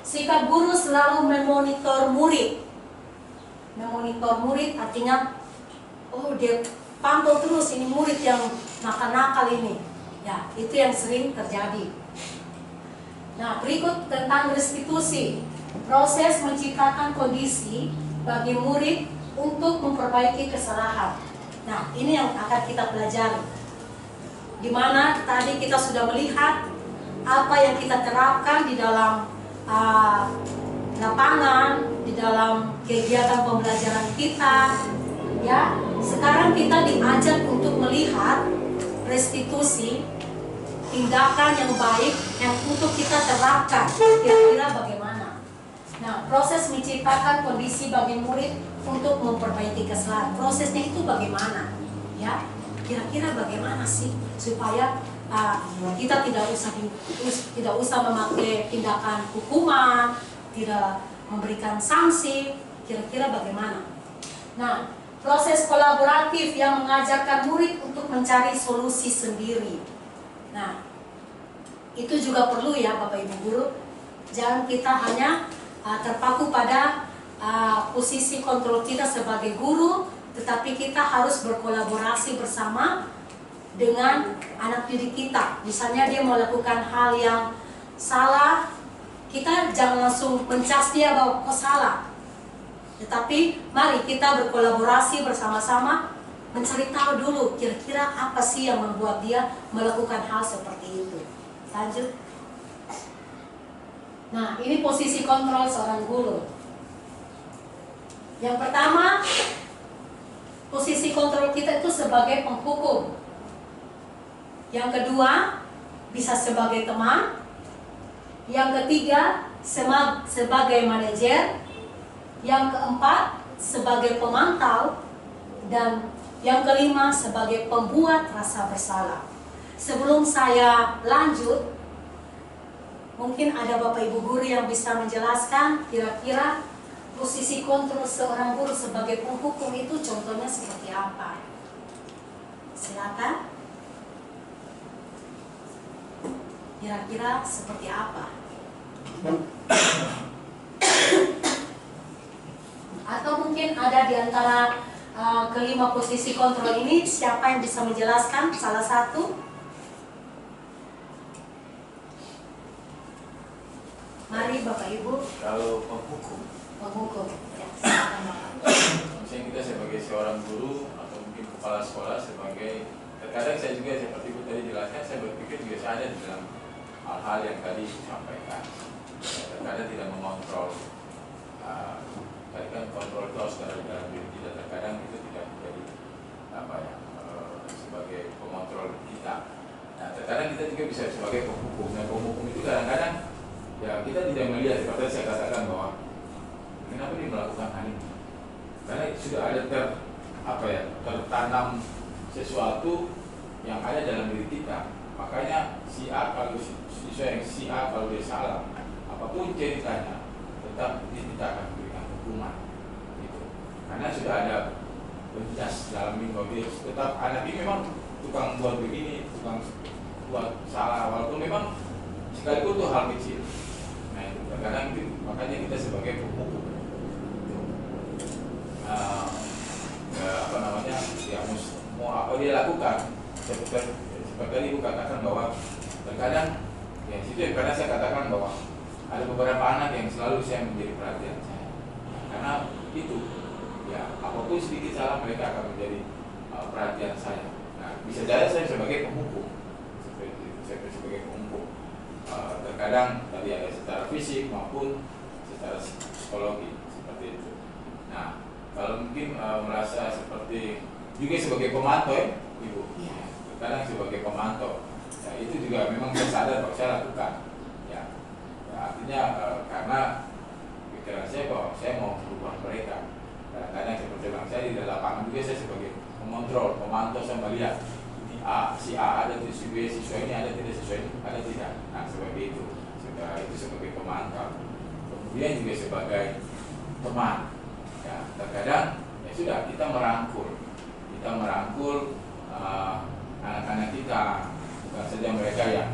Sikap guru selalu memonitor murid. Memonitor murid artinya, oh dia pantau terus ini murid yang nakal-nakal ini. Ya, itu yang sering terjadi. Nah, berikut tentang restitusi. Proses menciptakan kondisi bagi murid untuk memperbaiki kesalahan. Nah, ini yang akan kita pelajari. Di mana tadi kita sudah melihat apa yang kita terapkan di dalam lapangan, di dalam kegiatan pembelajaran kita, ya. Sekarang kita diajak untuk melihat restitusi, tindakan yang baik yang untuk kita terapkan. Kira-kira bagaimana? Nah, proses menciptakan kondisi bagi murid untuk memperbaiki kesalahan. Prosesnya itu bagaimana? Ya, kira-kira bagaimana sih supaya kita tidak usah memakai tindakan hukuman, tidak memberikan sanksi. Kira-kira bagaimana? Nah, proses kolaboratif yang mengajarkan murid untuk mencari solusi sendiri. Nah, itu juga perlu ya Bapak Ibu guru. Jangan kita hanya terpaku pada posisi kontrol kita sebagai guru, tetapi kita harus berkolaborasi bersama dengan anak didik kita. Misalnya dia melakukan hal yang salah, kita jangan langsung mencas dia bahwa kok salah. Tetapi mari kita berkolaborasi bersama-sama, mencari tahu dulu kira-kira apa sih yang membuat dia melakukan hal seperti itu. Lanjut. Nah, ini posisi kontrol seorang guru. Yang pertama, posisi kontrol kita itu sebagai penghukum. Yang kedua, bisa sebagai teman. Yang ketiga, sebagai manajer. Yang keempat, sebagai pemantau. Dan yang kelima, sebagai pembuat rasa bersalah. Sebelum saya lanjut, mungkin ada Bapak Ibu guru yang bisa menjelaskan kira-kira posisi kontrol seorang guru sebagai penghukum itu contohnya seperti apa? Silakan. Kira-kira seperti apa? Atau mungkin ada di antara kelima posisi kontrol ini, siapa yang bisa menjelaskan salah satu? Mari Bapak Ibu. Kalau penghukum, Ya, silakan Bapak. misalnya kita sebagai seorang guru atau mungkin kepala sekolah sebagai, terkadang saya juga seperti itu tadi jelaskan, saya berpikir juga saya ada di dalam hal-hal yang tadi disampaikan. Terkadang tidak mengontrol, tadi kan kontrol itu harus ada dalam diri kita. Terkadang itu tidak menjadi sebagai pengontrol kita. Nah, terkadang kita juga bisa sebagai penghukum. Dan penghukum itu kadang-kadang ya kita tidak melihat, seperti saya katakan bahwa kenapa dia melakukan hal ini. Karena sudah ada tertanam sesuatu yang ada dalam diri kita. Makanya siswa yang si A kalau dia salah, apapun ceritanya, tetap kita akan berikan hukuman. Gitu. Karena sudah ada bencas dalam minggu dia tetap anak ini memang tukang buat begini, tukang buat salah, walaupun memang sekalipun itu hal kecil. Nah itu kadang itu makanya kita sebagai pemuku ya mau apa dia lakukan seperti tadi Ibu katakan bahwa terkadang ya situ yang karena saya katakan bahwa ada beberapa anak yang selalu saya menjadi perhatian saya karena itu ya apapun sedikit salah mereka akan menjadi perhatian saya. Nah bisa jadi saya sebagai pemuku seperti itu, saya sebagai pemuku terkadang tadi ada secara fisik maupun secara psikologi seperti itu. Nah kalau mungkin merasa seperti juga sebagai pemantau ya, Ibu, kadang sebagai pemantau, ya, itu juga memang saya sadar bahwa saya lakukan, ya artinya karena pikiran saya bahwa saya mau merubah mereka. Kadang-kadang seperti yang saya di lapangan juga saya sebagai mengontrol, pemantau, saya melihat si A ada di si B, siswa ini ada tidak, siswa ini ada tidak. Nah seperti itu, itu sebagai pemantau. Kemudian juga sebagai teman. Ya, terkadang ya sudah kita merangkul anak-anak kita, bukan saja mereka yang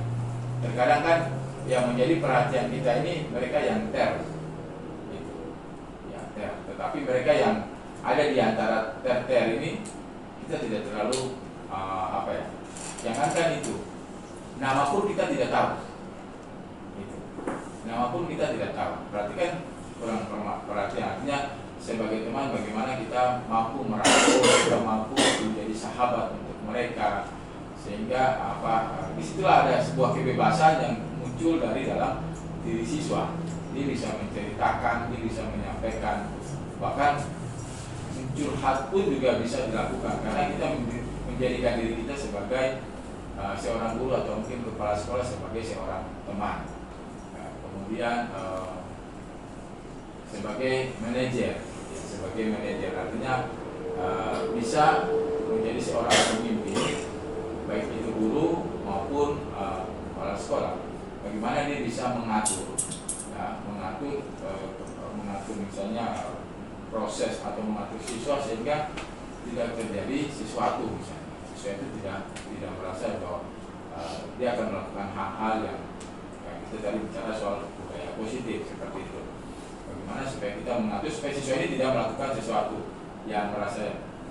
terkadang kan yang menjadi perhatian kita ini mereka yang gitu. Ya, tetapi mereka yang ada di antara ter ini kita tidak terlalu jangankan itu, nama pun kita tidak tahu, gitu. Nama pun kita tidak tahu, berarti kan kurang perhatian. Artinya sebagai teman bagaimana kita mampu merangkul, kita mampu menjadi sahabat untuk mereka, sehingga disitulah ada sebuah kebebasan yang muncul dari dalam diri siswa. Dia bisa menceritakan, dia bisa menyampaikan, bahkan curhat pun juga bisa dilakukan karena kita menjadikan diri kita sebagai seorang guru atau mungkin kepala sekolah sebagai seorang teman. Kemudian sebagai manajer, artinya bisa menjadi seorang pemimpin, baik itu guru maupun kepala sekolah. Bagaimana dia bisa mengatur misalnya proses atau mengatur siswa sehingga tidak terjadi sesuatu, misalnya siswa itu tidak merasa bahwa dia akan melakukan hal-hal yang kita tadi bicara soal budaya positif seperti itu. Bagaimana supaya kita mengatur supaya siswa ini tidak melakukan sesuatu yang merasa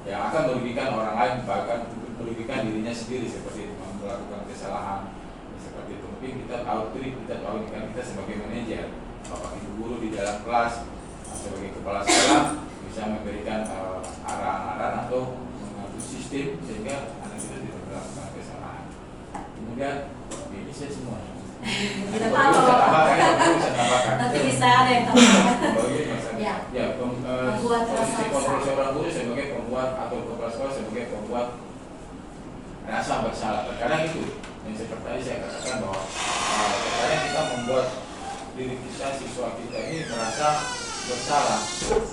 yang akan merugikan orang lain, bahkan merugikan dirinya sendiri seperti itu, melakukan kesalahan seperti itu. Mungkin kita tahu kan kita sebagai manajer, bapak ibu guru di dalam kelas, sebagai kepala sekolah bisa memberikan arahan-arahan atau mengatur sistem sehingga anak kita tidak melakukan kesalahan. Kemudian ini saya semua. Kita tahu. Nanti bisa ada yang tambahkan. Ya, membuat rasa kontrol seorang guru sebagai pembuat atau kepala sekolah sebagai pembuat rasa bersalah. Terkadang itu yang seperti tadi saya katakan bahwa terkadang kita membuat diri kita, siswa kita ini merasa bersalah.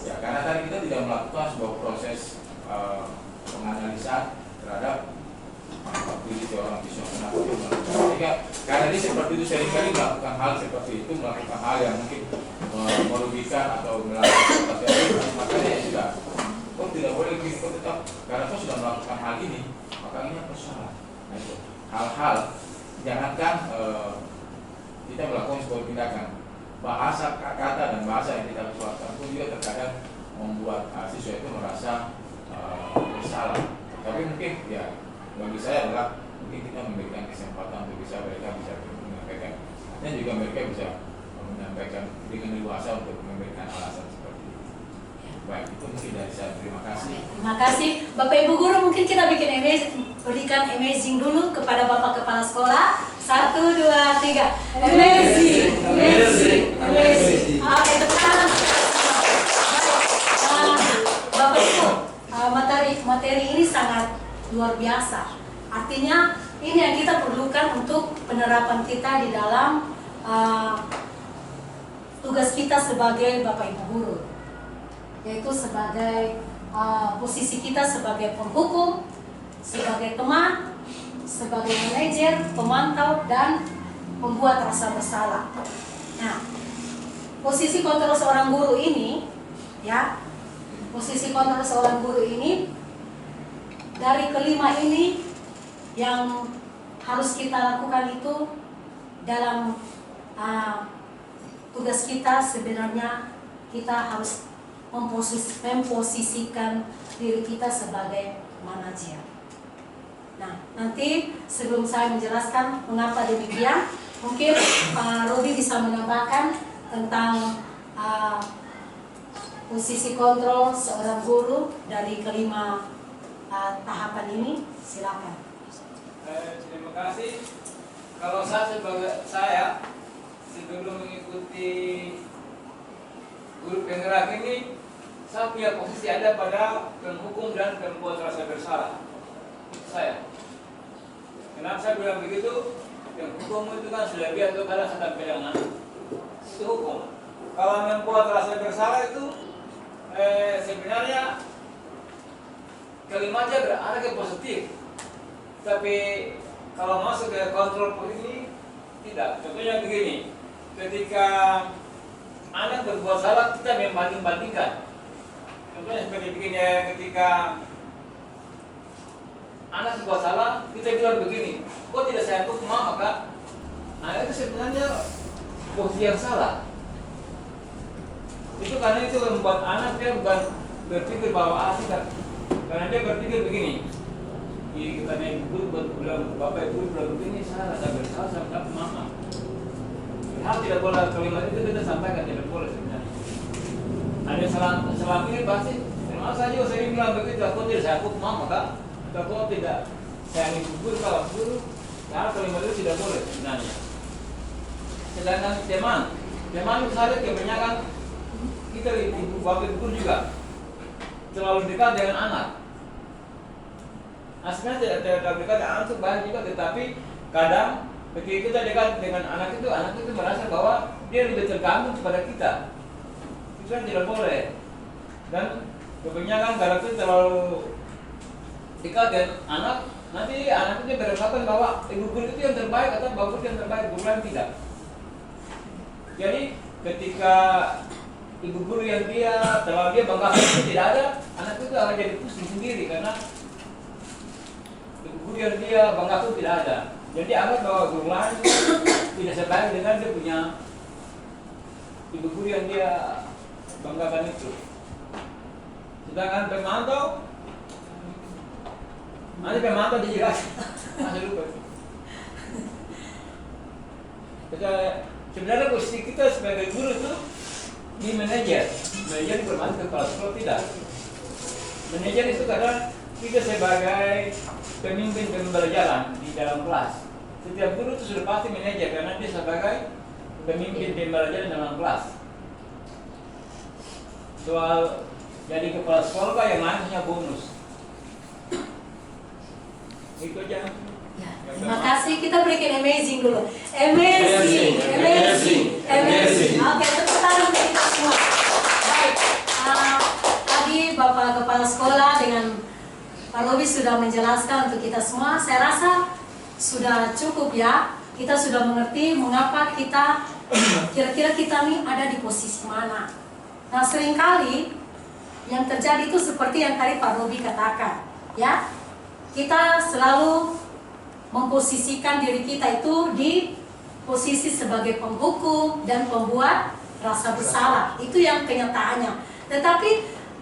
Ya, karena tadi kita tidak melakukan sebuah proses penganalisan terhadap diri seorang siswa kenapa dia melakukan. Sehingga karena dia seperti itu seringkali melakukan hal seperti itu, melakukan hal yang mungkin merugikan atau melakukan sesuatu yang makanya ya sudah, kok tidak boleh begini, kok tetap karena kau sudah melakukan hal ini, maka ini bersalah. Nah itu hal-hal jangankan kita melakukan sebuah tindakan, bahasa kata dan bahasa yang kita keluarkan pun juga terkadang membuat siswa itu merasa bersalah. Tapi mungkin ya bagi saya adalah mungkin kita memberikan kesempatan untuk mereka bisa menyampaikan, dan juga mereka bisa menyampaikan dengan leluasa untuk memberikan alasan seperti itu. Baik, itu mungkin dari saya. Terima kasih. Terima kasih Bapak Ibu Guru. Mungkin kita berikan amazing dulu kepada Bapak Kepala Sekolah. 1, 2, 3. Amazing. Oke, teman. Bapak Ibu, materi ini sangat luar biasa. Artinya ini yang kita perlukan untuk penerapan kita di dalam tugas kita sebagai Bapak Ibu Guru. yaitu sebagai posisi kita sebagai penghukum, sebagai teman, sebagai manajer, pemantau, dan pembuat rasa bersalah. Nah, posisi kontrol seorang guru ini, ya, posisi kontrol seorang guru ini dari kelima ini yang harus kita lakukan itu dalam tugas kita. Sebenarnya kita harus memposisikan diri kita sebagai manajer. Nah, nanti sebelum saya menjelaskan mengapa demikian, mungkin Pak Robi bisa menambahkan tentang posisi kontrol seorang guru dari kelima tahapan ini. Silakan. Terima kasih. Kalau saya sebelum mengikuti guru penggerak ini, saya punya posisi ada pada penghukum dan pembuat rasa bersalah. Itu saya. Kenapa saya bilang begitu? Penghukum itu kan sudah biasa kepada sedang pedangan. Itu hukum. Kalau membuat rasa bersalah itu sebenarnya kalimatnya berada ke positif. Tapi kalau masuk ke kontrol posisi tidak. Contohnya begini, ketika anak berbuat salah kita membanding-bandingkan. Contohnya seperti begini, ketika anak berbuat salah kita bilang begini, kok tidak saya hukum mama kak? Nah itu sebenarnya posisi yang salah. Itu karena itu membuat anak dia bukan berpikir bahwa tidak, karena dia berpikir begini. Kita naik guru bilang bapak ibu bilang begini salah, saya bersalah sama mama. Hal tidak boleh kalimat itu kita sampaikan, tidak boleh sebenarnya. Ada selang ini pasti, termasuk saja saya bilang begitu, aku tidak saya hukum mama kak, aku tidak saya ikut guru kalau guru, karena kalimat itu tidak boleh sebenarnya. Sedangkan teman itu saja kebanyakan kita ibu bapak guru juga terlalu dekat dengan anak. Sebenarnya tidak dekat dengan anak itu baik juga, tetapi kadang ketika kita dekat dengan anak itu merasa bahwa dia lebih tergantung kepada kita. Itu kan tidak boleh. Dan kebanyakan kalau itu terlalu dekat dengan anak, nanti anak itu beranggapan bahwa ibu guru itu yang terbaik atau bapak guru yang terbaik, bukan tidak. Jadi ketika ibu guru yang terlalu dia bangga itu tidak ada, anak itu akan jadi pusing sendiri karena ibu guru yang dia bangga itu tidak ada. Jadi anggap bahwa guru lain tidak sebaik dengan dia punya ibu guru yang dia banggakan itu. Sedangkan pemantau, nanti pemantau dijelaskan, masih lupa. Sebenarnya posisi kita sebagai guru itu di manajer bermanfaat kepala sekolah tidak. Manajer itu karena kita sebagai pemimpin pembelajaran di dalam kelas. Setiap guru itu sudah pasti manajer karena dia sebagai pemimpin pembelajaran dalam kelas. Soal jadi kepala sekolah yang lain hanya bonus. Itu aja. Ya, terima kasih. Kita berikan amazing dulu. Amazing. Oke, tepuk tangan untuk kita semua. Baik. Tadi Bapak Kepala Sekolah dengan Pak Robi sudah menjelaskan untuk kita semua. Saya rasa sudah cukup ya. Kita sudah mengerti mengapa kita kira-kira kita nih ada di posisi mana. Nah, seringkali yang terjadi itu seperti yang tadi Pak Robi katakan, ya. Kita selalu memposisikan diri kita itu di posisi sebagai penghukum dan pembuat rasa bersalah. Itu yang kenyataannya. Tetapi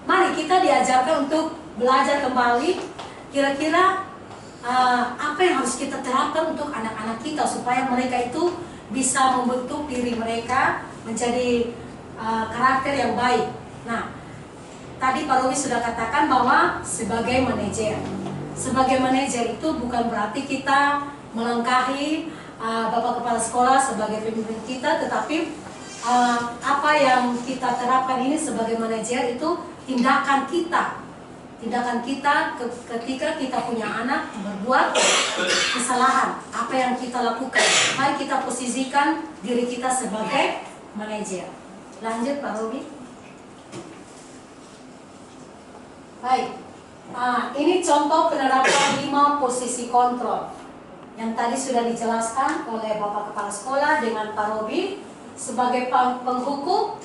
mari kita diajarkan untuk belajar kembali kira-kira apa yang harus kita terapkan untuk anak-anak kita supaya mereka itu bisa membentuk diri mereka menjadi karakter yang baik. Nah, tadi Pak Robi sudah katakan bahwa sebagai manajer itu bukan berarti kita melangkahi Bapak Kepala Sekolah sebagai pemimpin kita, tetapi apa yang kita terapkan ini sebagai manajer itu tindakan kita ketika kita punya anak berbuat kesalahan, apa yang kita lakukan. Mari kita posisikan diri kita sebagai manajer. Lanjut Pak Robi. Baik. Ini contoh penerapan 5 posisi kontrol yang tadi sudah dijelaskan oleh Bapak Kepala Sekolah dengan Pak Robi. Sebagai penghukum,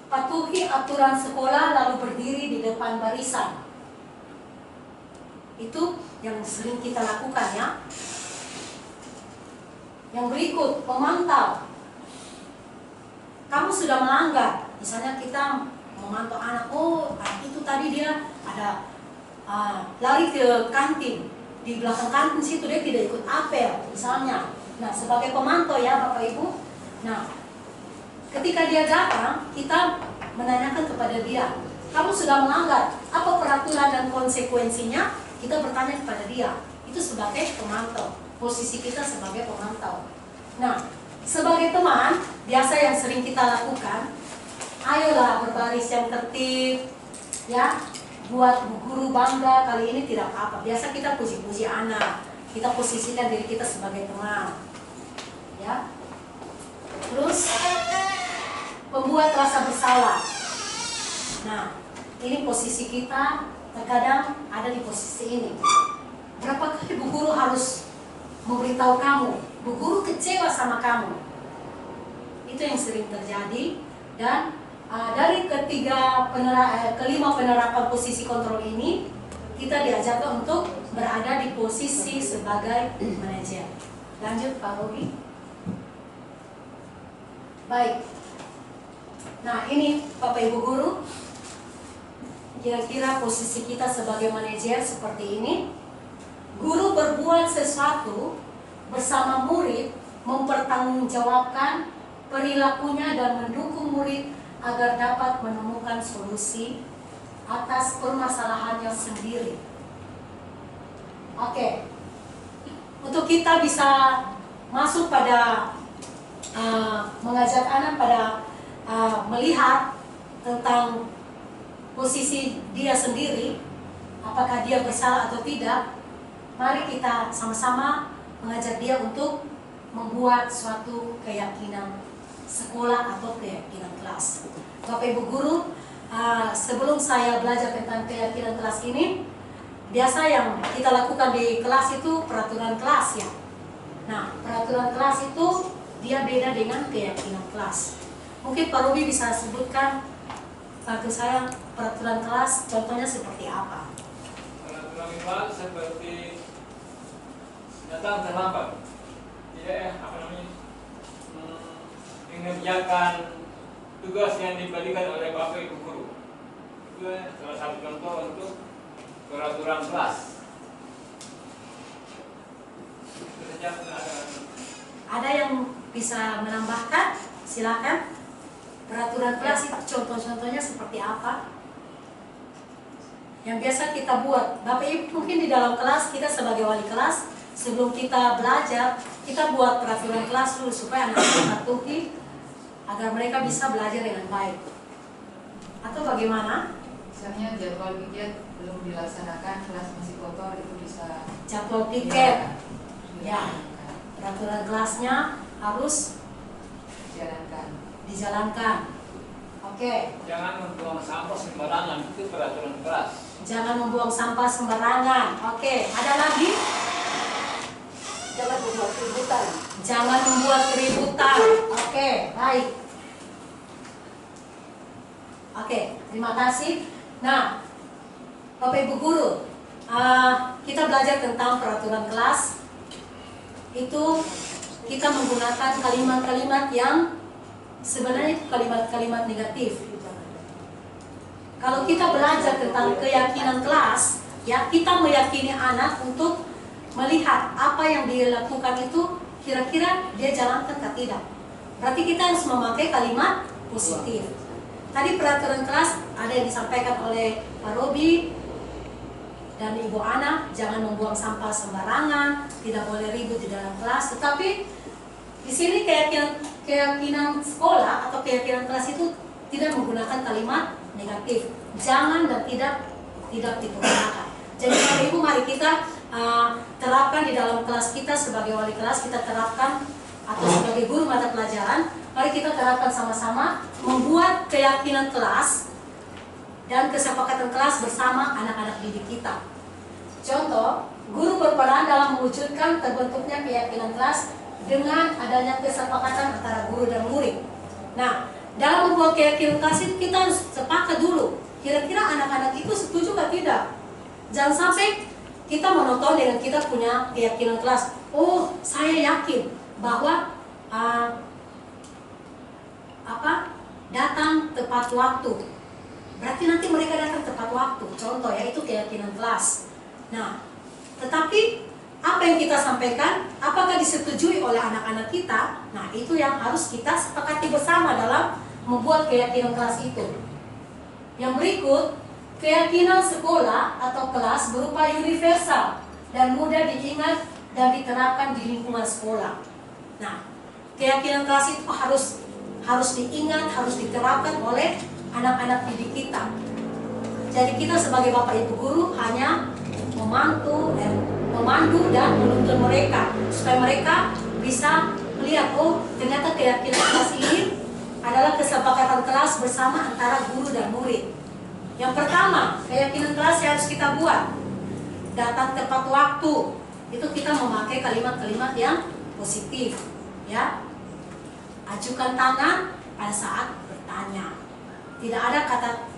patuhi aturan sekolah lalu berdiri di depan barisan. Itu yang sering kita lakukan ya. Yang berikut, memantau. Kamu sudah melanggar. Misalnya kita memantau anak, oh itu tadi dia ada lari ke kantin, di belakang kantin situ dia tidak ikut apel misalnya. Nah, sebagai pemantau ya Bapak Ibu. Nah, ketika dia datang, kita menanyakan kepada dia, kamu sudah melanggar, apa peraturan dan konsekuensinya? Kita bertanya kepada dia. Itu sebagai pemantau, posisi kita sebagai pemantau. Nah, sebagai teman, biasa yang sering kita lakukan, ayolah berbaris yang tertib, ya, buat guru bangga. Kali ini tidak apa-apa. Biasa kita puji-puji anak, kita posisikan diri kita sebagai teman, ya. Terus membuat rasa bersalah. Nah, ini posisi kita terkadang ada di posisi ini. Berapa kali Bu Guru harus memberitahu kamu, Bu Guru kecewa sama kamu. Itu yang sering terjadi. Dan dari kelima penerapan posisi kontrol ini, kita diajarkan untuk berada di posisi sebagai manajer. Lanjut Pak Robi. Baik. Nah, ini Bapak Ibu Guru, kira-kira posisi kita sebagai manajer seperti ini. Guru berbuat sesuatu bersama murid, mempertanggungjawabkan perilakunya dan mendukung murid agar dapat menemukan solusi atas permasalahannya sendiri. Oke. Untuk kita bisa masuk pada mengajak anak pada melihat tentang posisi dia sendiri, apakah dia bersalah atau tidak, mari kita sama-sama mengajak dia untuk membuat suatu keyakinan sekolah atau keyakinan kelas. Bapak Ibu Guru, sebelum saya belajar tentang keyakinan kelas ini, biasa yang kita lakukan di kelas itu peraturan kelas ya. Nah, peraturan kelas itu dia beda dengan keyakinan kelas. Mungkin Pak Robi bisa sebutkan bantu saya peraturan kelas, contohnya seperti apa? Peraturan kelas seperti datang terlambat, tidak mengerjakan tugas yang diberikan oleh Bapak Ibu Guru. Itu salah satu contoh untuk peraturan kelas. Ada yang bisa menambahkan? Silakan. Peraturan kelas itu contoh-contohnya seperti apa? Yang biasa kita buat. Bapak Ibu mungkin di dalam kelas kita sebagai wali kelas, sebelum kita belajar, kita buat peraturan kelas dulu supaya anak-anak patuhi agar mereka bisa belajar dengan baik. Atau bagaimana? Misalnya jadwal piket belum dilaksanakan, kelas masih kotor, itu bisa jadwal piket. Ya, peraturan kelasnya harus dijalankan. Oke. Jangan membuang sampah sembarangan, itu peraturan kelas. Jangan membuang sampah sembarangan. Oke, ada lagi? Jangan membuat keributan. Jangan membuat keributan. Oke, baik. Oke, terima kasih. Nah, Bapak Ibu Guru, kita belajar tentang peraturan kelas. Itu kita menggunakan kalimat-kalimat yang sebenarnya kalimat-kalimat negatif. Kalau kita belajar tentang keyakinan kelas, ya kita meyakini anak untuk melihat apa yang dia lakukan itu kira-kira dia jalankan atau tidak. Berarti kita harus memakai kalimat positif. Tadi peraturan kelas ada yang disampaikan oleh Pak Robi dan Ibu Ana, jangan membuang sampah sembarangan, tidak boleh ribut di dalam kelas. Tetapi di sini keyakinan sekolah atau keyakinan kelas itu tidak menggunakan kalimat negatif. Jangan dan tidak dipergunakan. Jadi Bapak Ibu, mari kita terapkan di dalam kelas kita sebagai wali kelas, kita terapkan atau sebagai guru mata pelajaran, mari kita terapkan sama-sama membuat keyakinan kelas dan kesepakatan kelas bersama anak-anak didik kita. Contoh, guru berperan dalam mewujudkan terbentuknya keyakinan kelas dengan adanya kesepakatan antara guru dan murid. Nah, dalam membuat keyakinan kelas itu kita harus sepakat dulu. Kira-kira anak-anak itu setuju atau tidak? Jangan sampai kita menonton dengan kita punya keyakinan kelas. Oh, saya yakin bahwa datang tepat waktu. Berarti nanti mereka datang tepat waktu. Contoh ya, itu keyakinan kelas. Nah, tetapi apa yang kita sampaikan, apakah disetujui oleh anak-anak kita? Nah, itu yang harus kita sepakati bersama dalam membuat keyakinan kelas itu. Yang berikut, keyakinan sekolah atau kelas berupa universal dan mudah diingat dan diterapkan di lingkungan sekolah. Nah, keyakinan kelas itu harus diingat, harus diterapkan oleh anak-anak didik kita. Jadi kita sebagai bapak ibu guru hanya memandu dan menuntun mereka supaya mereka bisa melihat, oh ternyata keyakinan kelas ini adalah kesepakatan kelas bersama antara guru dan murid. Yang pertama, keyakinan kelas yang harus kita buat, datang tepat waktu. Itu kita memakai kalimat-kalimat yang positif, ya. Ajukan tangan pada saat bertanya.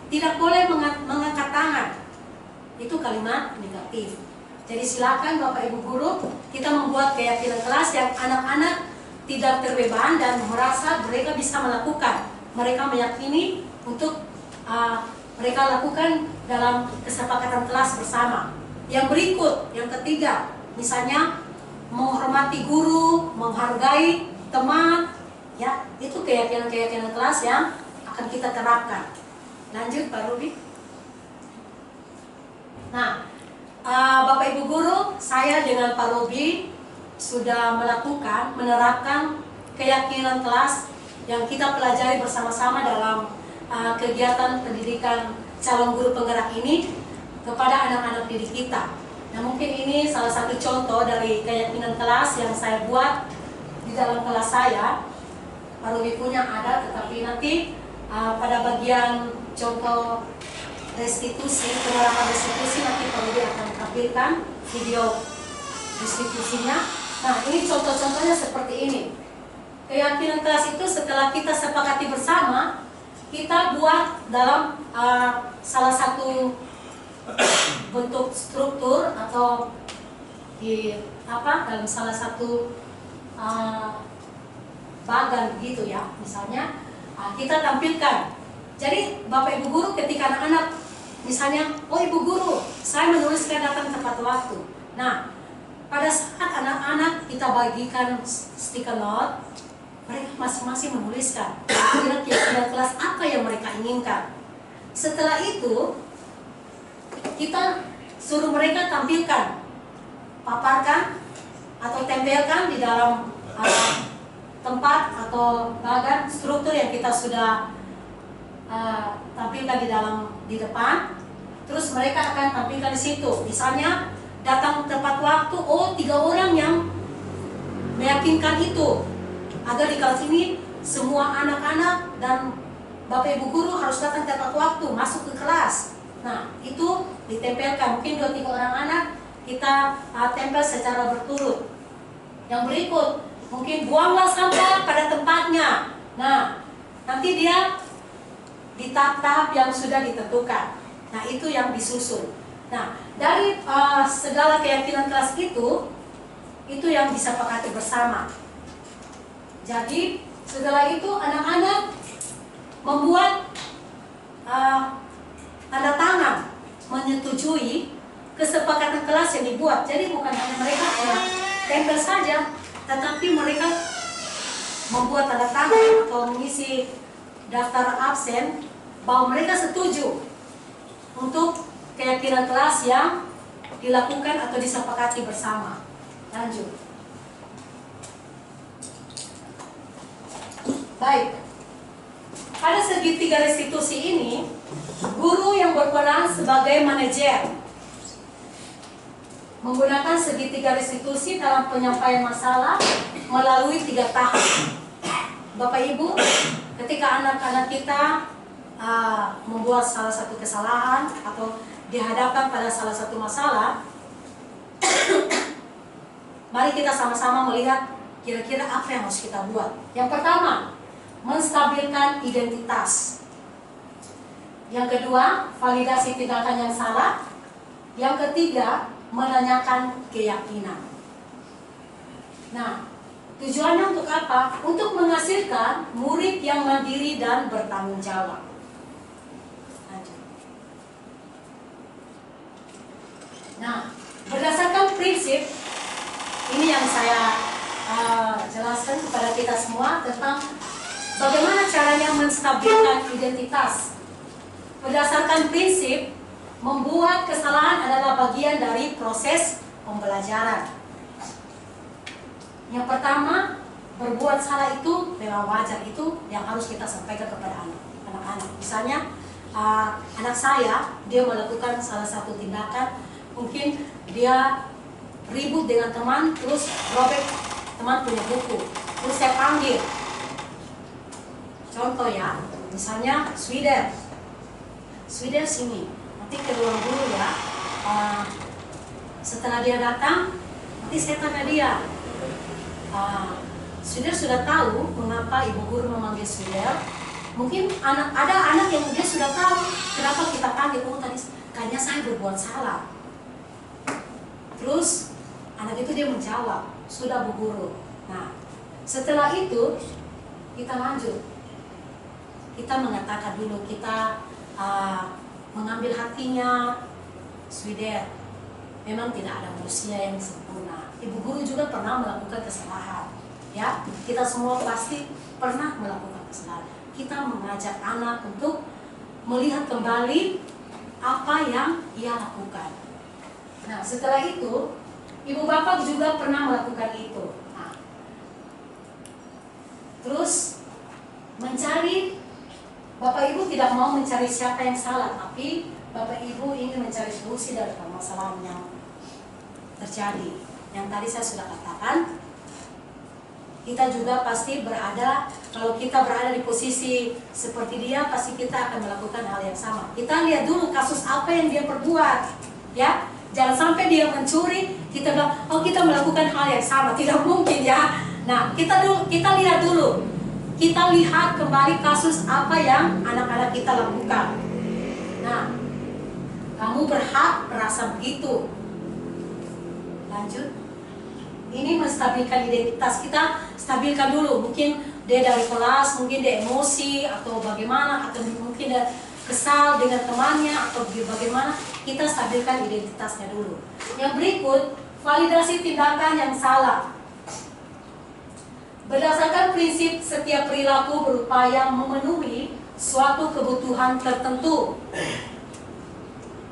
Tidak boleh mengangkat tangan. Itu kalimat negatif. Jadi silakan Bapak Ibu guru, kita membuat keyakinan kelas yang anak-anak tidak terbeban dan merasa mereka bisa melakukan. Mereka meyakini untuk mereka lakukan dalam kesepakatan kelas bersama. Yang berikut, yang ketiga, misalnya menghormati guru, menghargai teman, ya, itu keyakinan-keyakinan kelas yang akan kita terapkan. Lanjut Pak Ruby. Nah, Bapak Ibu guru, saya dengan Pak Ruby sudah menerapkan keyakinan kelas yang kita pelajari bersama-sama dalam kegiatan pendidikan calon guru penggerak ini kepada anak-anak didik kita. Nah, mungkin ini salah satu contoh dari keyakinan kelas yang saya buat di dalam kelas saya. Pak Ruby punya ada, tetapi nanti pada bagian contoh restitusi, penerapan restitusi, nanti Pak Ruby akan tampilkan video restitusinya. Nah, ini contoh-contohnya seperti ini. Keyakinan kelas itu setelah kita sepakati bersama, kita buat dalam salah satu bentuk struktur atau dalam salah satu bagan begitu ya. Misalnya kita tampilkan. Jadi Bapak Ibu guru ketika anak-anak misalnya, oh Ibu guru, saya menuliskan datang tepat waktu. Nah, pada saat anak-anak kita bagikan stiker note, mereka masing-masing menuliskan kira-kira kelas apa yang mereka inginkan. Setelah itu, kita suruh mereka tampilkan, paparkan atau tempelkan di dalam tempat atau bagan struktur yang kita sudah tampilkan di depan. Terus mereka akan tampilkan di situ. Misalnya datang tepat waktu, oh 3 orang yang meyakinkan itu. Agar di kelas ini semua anak-anak dan Bapak Ibu guru harus datang tepat waktu, masuk ke kelas. Nah, itu ditempelkan. Mungkin 2-3 orang anak kita tempel secara berturut. Yang berikut, mungkin buanglah sampah pada tempatnya. Nah, nanti dia di tahap-tahap yang sudah ditentukan. Nah, itu yang disusun. Nah, dari segala keyakinan kelas itu yang disepakati bersama. Jadi setelah itu anak-anak membuat tanda tangan menyetujui kesepakatan kelas yang dibuat. Jadi bukan hanya mereka tempel saja, tetapi mereka membuat tanda tangan atau mengisi daftar absen bahwa mereka setuju untuk keyakinan kelas yang dilakukan atau disepakati bersama. Lanjut. Baik, pada segitiga restitusi ini, guru yang berperan sebagai manajer menggunakan segitiga restitusi dalam penyampaian masalah melalui 3 tahap. Bapak Ibu, ketika anak-anak kita membuat salah satu kesalahan atau dihadapkan pada salah satu masalah, mari kita sama-sama melihat kira-kira apa yang harus kita buat. Yang pertama, menstabilkan identitas. Yang kedua, validasi tindakan yang salah. Yang ketiga, menanyakan keyakinan. Nah, tujuannya untuk apa? Untuk menghasilkan murid yang mandiri dan bertanggung jawab. Lanjut. Nah, berdasarkan prinsip ini yang saya jelaskan kepada kita semua tentang bagaimana caranya menstabilkan identitas. Berdasarkan prinsip, membuat kesalahan adalah bagian dari proses pembelajaran. Yang pertama, berbuat salah itu memang wajar, itu yang harus kita sampaikan kepada anak-anak. Misalnya, anak saya, dia melakukan salah satu tindakan, mungkin dia ribut dengan teman, terus robek teman punya buku, terus saya panggil. Contoh ya, misalnya Swider sini, nanti ke ruang guru ya. Setelah dia datang, nanti saya tanya dia, Swider sudah tahu mengapa ibu guru memanggil Swider? Mungkin ada anak yang dia sudah tahu kenapa kita panggil. Oh tadi kayaknya saya berbuat salah. Terus anak itu dia menjawab, sudah Bu Guru. Nah, setelah itu kita lanjut. Kita mengatakan dulu, kita mengambil hatinya. Swider, memang tidak ada manusia yang sempurna. Ibu guru juga pernah melakukan kesalahan. Ya, kita semua pasti pernah melakukan kesalahan. Kita mengajak anak untuk melihat kembali apa yang ia lakukan. Nah, setelah itu, ibu bapak juga pernah melakukan itu. Nah, terus mencari, bapak ibu tidak mau mencari siapa yang salah, tapi bapak ibu ingin mencari solusi dari permasalahan yang terjadi. Yang tadi saya sudah katakan, kita juga pasti berada, kalau kita berada di posisi seperti dia, pasti kita akan melakukan hal yang sama. Kita lihat dulu kasus apa yang dia perbuat, ya. Jangan sampai dia mencuri, kita bilang, oh kita melakukan hal yang sama, tidak mungkin ya. Nah, kita lihat dulu, kita lihat kembali kasus apa yang anak-anak kita lakukan. Nah, kamu berhak merasa begitu. Lanjut. Ini menstabilkan identitas, kita stabilkan dulu. Mungkin dia dari kelas, mungkin dia emosi atau bagaimana, atau mungkin dia kesal dengan temannya atau bagaimana, kita stabilkan identitasnya dulu. Yang berikut, validasi tindakan yang salah. Berdasarkan prinsip setiap perilaku berupaya memenuhi suatu kebutuhan tertentu.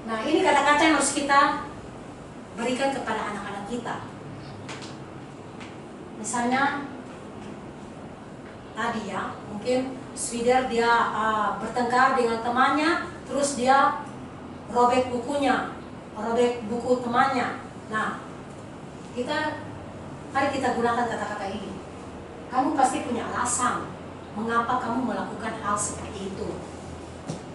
Nah, ini kata-kata yang harus kita berikan kepada anak-anak kita. Misalnya tadi ya, mungkin Swider dia bertengkar dengan temannya, terus dia robek bukunya, robek buku temannya. Nah, mari kita gunakan kata-kata ini. Kamu pasti punya alasan mengapa kamu melakukan hal seperti itu.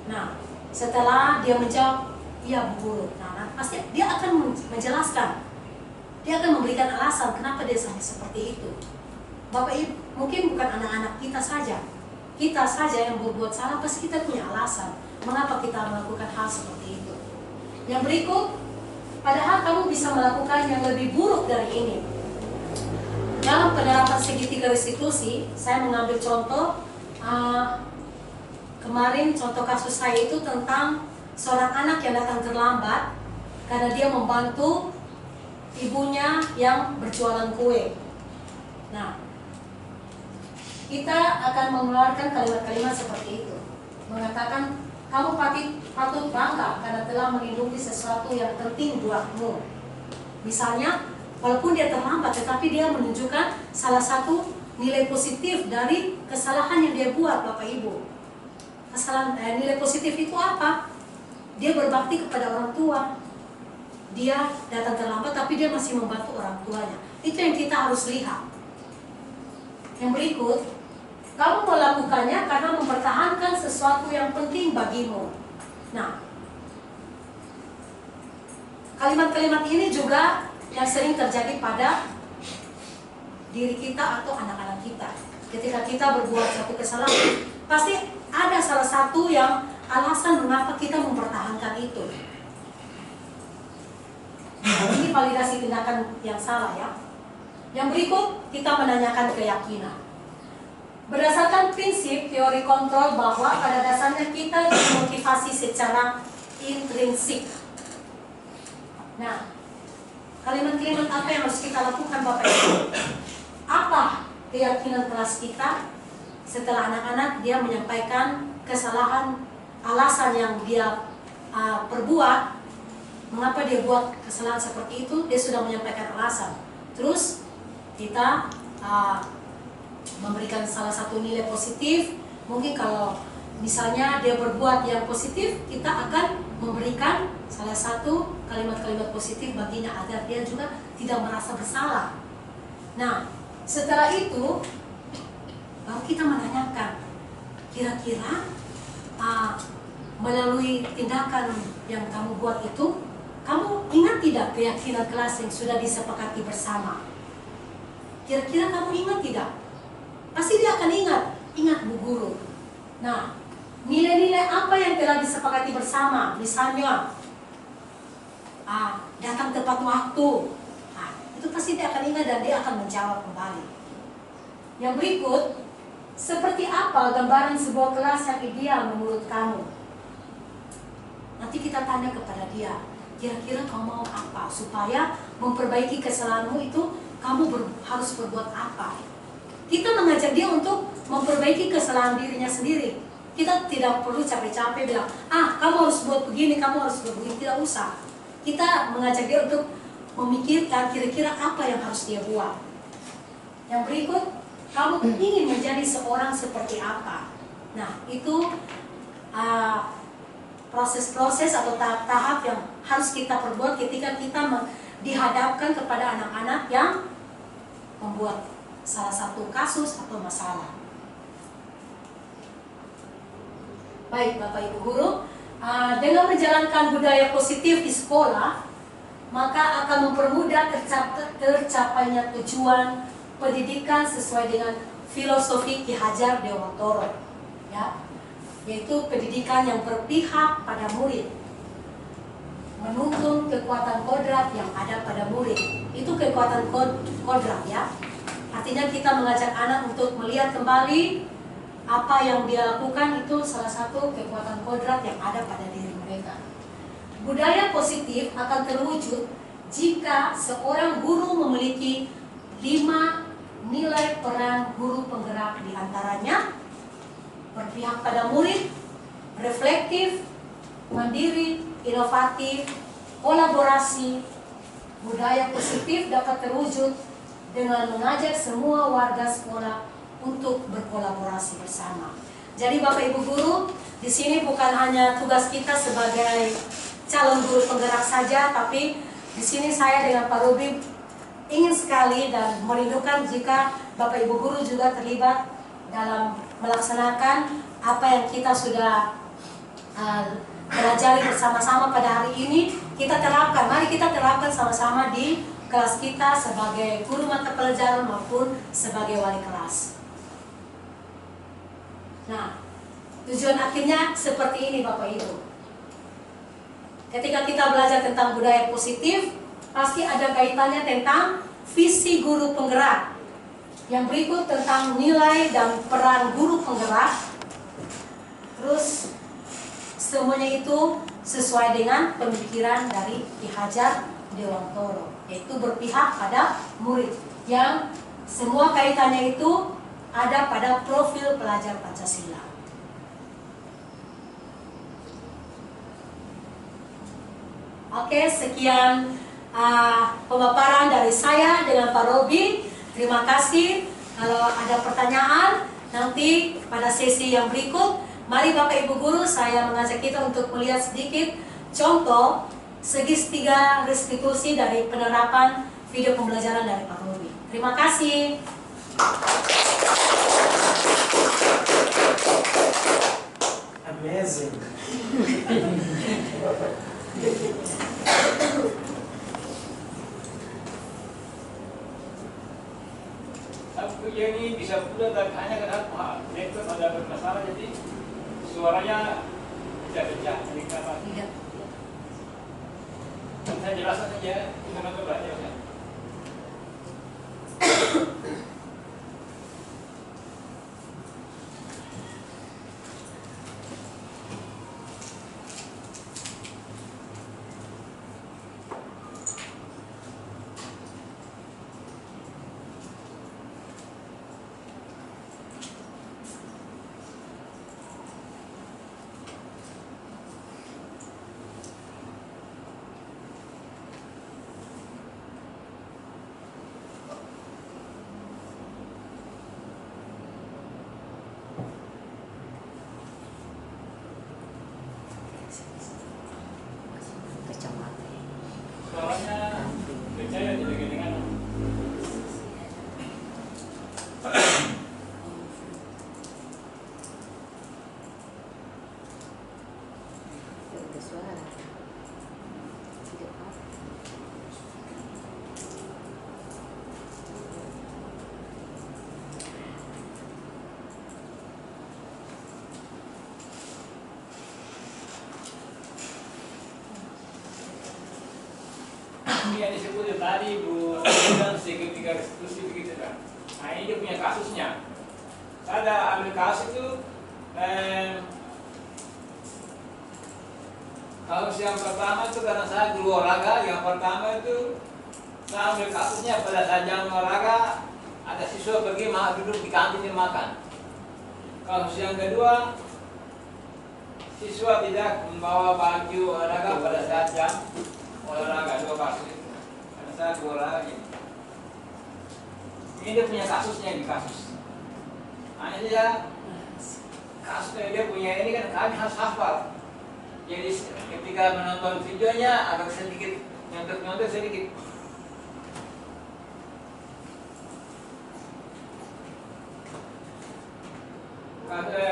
Nah, setelah dia menjawab, iya Bu Guru. Nah, pasti dia akan menjelaskan. Dia akan memberikan alasan kenapa dia sampai seperti itu. Bapak Ibu, mungkin bukan anak-anak kita saja. Kita saja yang berbuat salah, pasti kita punya alasan mengapa kita melakukan hal seperti itu. Yang berikut, padahal kamu bisa melakukan yang lebih buruk dari ini. Dalam penerapan segitiga restitusi, saya mengambil contoh kemarin contoh kasus saya itu tentang seorang anak yang datang terlambat karena dia membantu ibunya yang berjualan kue. Nah, kita akan mengeluarkan kalimat-kalimat seperti itu, mengatakan kamu patut bangga karena telah melindungi sesuatu yang penting buatmu. Misalnya, walaupun dia terlambat, tetapi dia menunjukkan salah satu nilai positif dari kesalahan yang dia buat, Bapak Ibu. Nilai positif itu apa? Dia berbakti kepada orang tua. Dia datang terlambat, tapi dia masih membantu orang tuanya. Itu yang kita harus lihat. Yang berikut, Kamu melakukannya karena mempertahankan sesuatu yang penting bagimu. Nah, kalimat-kalimat ini juga yang sering terjadi pada diri kita atau anak-anak kita. Ketika kita berbuat satu kesalahan, pasti ada salah satu yang alasan mengapa kita mempertahankan itu. Ini validasi tindakan yang salah ya. Yang berikut kita menanyakan keyakinan. Berdasarkan prinsip teori kontrol bahwa pada dasarnya kita dimotivasi secara intrinsik. Nah, kalimat-kalimat apa yang harus kita lakukan Bapak Ibu? Apa keyakinan kelas kita setelah anak-anak dia menyampaikan kesalahan, alasan yang dia perbuat, mengapa dia buat kesalahan seperti itu, dia sudah menyampaikan alasan. Terus kita memberikan salah satu nilai positif. Mungkin kalau misalnya dia berbuat yang positif, kita akan memberikan salah satu kalimat-kalimat positif baginya agar dia juga tidak merasa bersalah. Nah, setelah itu baru kita menanyakan, kira-kira melalui tindakan yang kamu buat itu, kamu ingat tidak keyakinan kelas yang sudah disepakati bersama? Kira-kira kamu ingat tidak? Pasti dia akan ingat Bu Guru. Nah, nilai-nilai apa yang telah disepakati bersama? Misalnya, datang tepat waktu. Nah, itu pasti dia akan ingat dan dia akan menjawab kembali. Yang berikut, seperti apa gambaran sebuah kelas yang ideal menurut kamu? Nanti kita tanya kepada dia, kira-kira kamu mau apa? Supaya memperbaiki kesalahanmu itu, kamu harus berbuat apa? Kita mengajak dia untuk memperbaiki kesalahan dirinya sendiri. Kita tidak perlu capek-capek bilang, kamu harus buat begini, kamu harus buat begini. Tidak usah. Kita mengajak dia untuk memikirkan kira-kira apa yang harus dia buat. Yang berikut, kamu ingin menjadi seorang seperti apa? Nah, itu proses-proses atau tahap-tahap yang harus kita perbuat ketika kita dihadapkan kepada anak-anak yang membuat salah satu kasus atau masalah. Baik Bapak Ibu Guru, dengan menjalankan budaya positif di sekolah, maka akan mempermudah tercapainya tujuan pendidikan sesuai dengan filosofi Ki Hajar Dewantoro, ya, yaitu pendidikan yang berpihak pada murid, menuntun kekuatan kodrat yang ada pada murid. Itu kekuatan kodrat ya. Artinya kita mengajak anak untuk melihat kembali apa yang dia lakukan, itu salah satu kekuatan kodrat yang ada pada diri mereka. Budaya positif akan terwujud jika seorang guru memiliki 5 nilai peran guru penggerak, di antaranya berpihak pada murid, reflektif, mandiri, inovatif, kolaborasi. Budaya positif dapat terwujud dengan mengajak semua warga sekolah untuk berkolaborasi bersama. Jadi Bapak Ibu Guru, di sini bukan hanya tugas kita sebagai calon guru penggerak saja, tapi di sini saya dengan Pak Robi ingin sekali dan merindukan jika Bapak Ibu Guru juga terlibat dalam melaksanakan apa yang kita sudah pelajari bersama-sama pada hari ini. Kita terapkan, mari kita terapkan sama-sama di kelas kita sebagai guru mata pelajaran maupun sebagai wali kelas. Nah, tujuan akhirnya seperti ini Bapak Ibu. Ketika kita belajar tentang budaya positif, pasti ada kaitannya tentang visi guru penggerak. Yang berikut tentang nilai dan peran guru penggerak. Terus semuanya itu sesuai dengan pemikiran dari Ki Hajar Dewantoro, yaitu berpihak pada murid, yang semua kaitannya itu ada pada profil pelajar Pancasila. Oke, sekian pemaparan dari saya dengan Pak Robi. Terima kasih. Kalau ada pertanyaan nanti pada sesi yang berikut, mari Bapak Ibu Guru, saya mengajak kita untuk melihat sedikit contoh segitiga restitusi dari penerapan video pembelajaran dari Pak Robi. Terima kasih. Amazing. Aku ini bisa pula tapi hanya karena network ada bermasalah jadi suaranya tidak pecah. Jadi kenapa? Iya. Saya jelaskan saja, kita nonton belajar ya. Suaranya percaya tidak dengan ini yang disebut tadi Bu dan seketika restitusi begitu kan. Nah ini dia punya kasusnya. Saya ada ambil kasus itu kasus yang pertama itu karena saya guru olahraga. Yang pertama itu saya ambil kasusnya pada saat jam olahraga ada siswa pergi duduk di kantin dan makan. Kasus yang kedua siswa tidak membawa baju olahraga pada saat jam olahraga. Dua kasus itu karena saya guru olahraga. Ini dia punya kasusnya di kasus. Hanya saja kasusnya dia punya ini kan kami harus hafal. Jadi ketika menonton videonya agak sedikit nyontek sedikit. Kata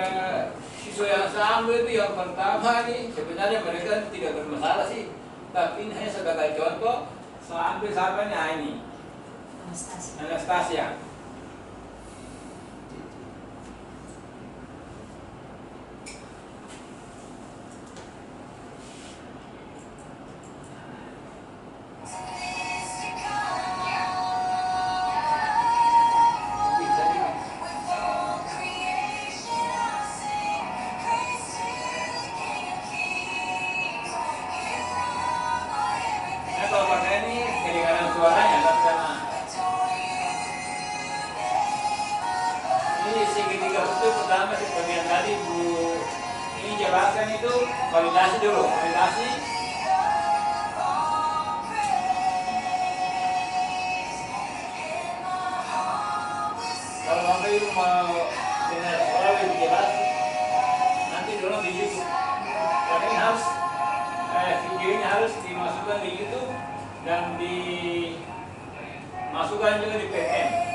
siswa yang sama itu yang pertama nih sebenarnya mereka tidak bermasalah sih, tapi ini hanya sebagai contoh. Saya ambil siapa ini? Anastasia. Kalau pakai ini kedengaran suaranya, tapi karena ini segitiga itu pertama seperti yang tadi Bu ini jelaskan itu validasi dulu, validasi. Kalau Bapak Ibu mau dengar suara lebih jelas, nanti dulu di YouTube. Tapi ini harus video ini harus dimasukkan di YouTube dan dimasukkan juga di PM.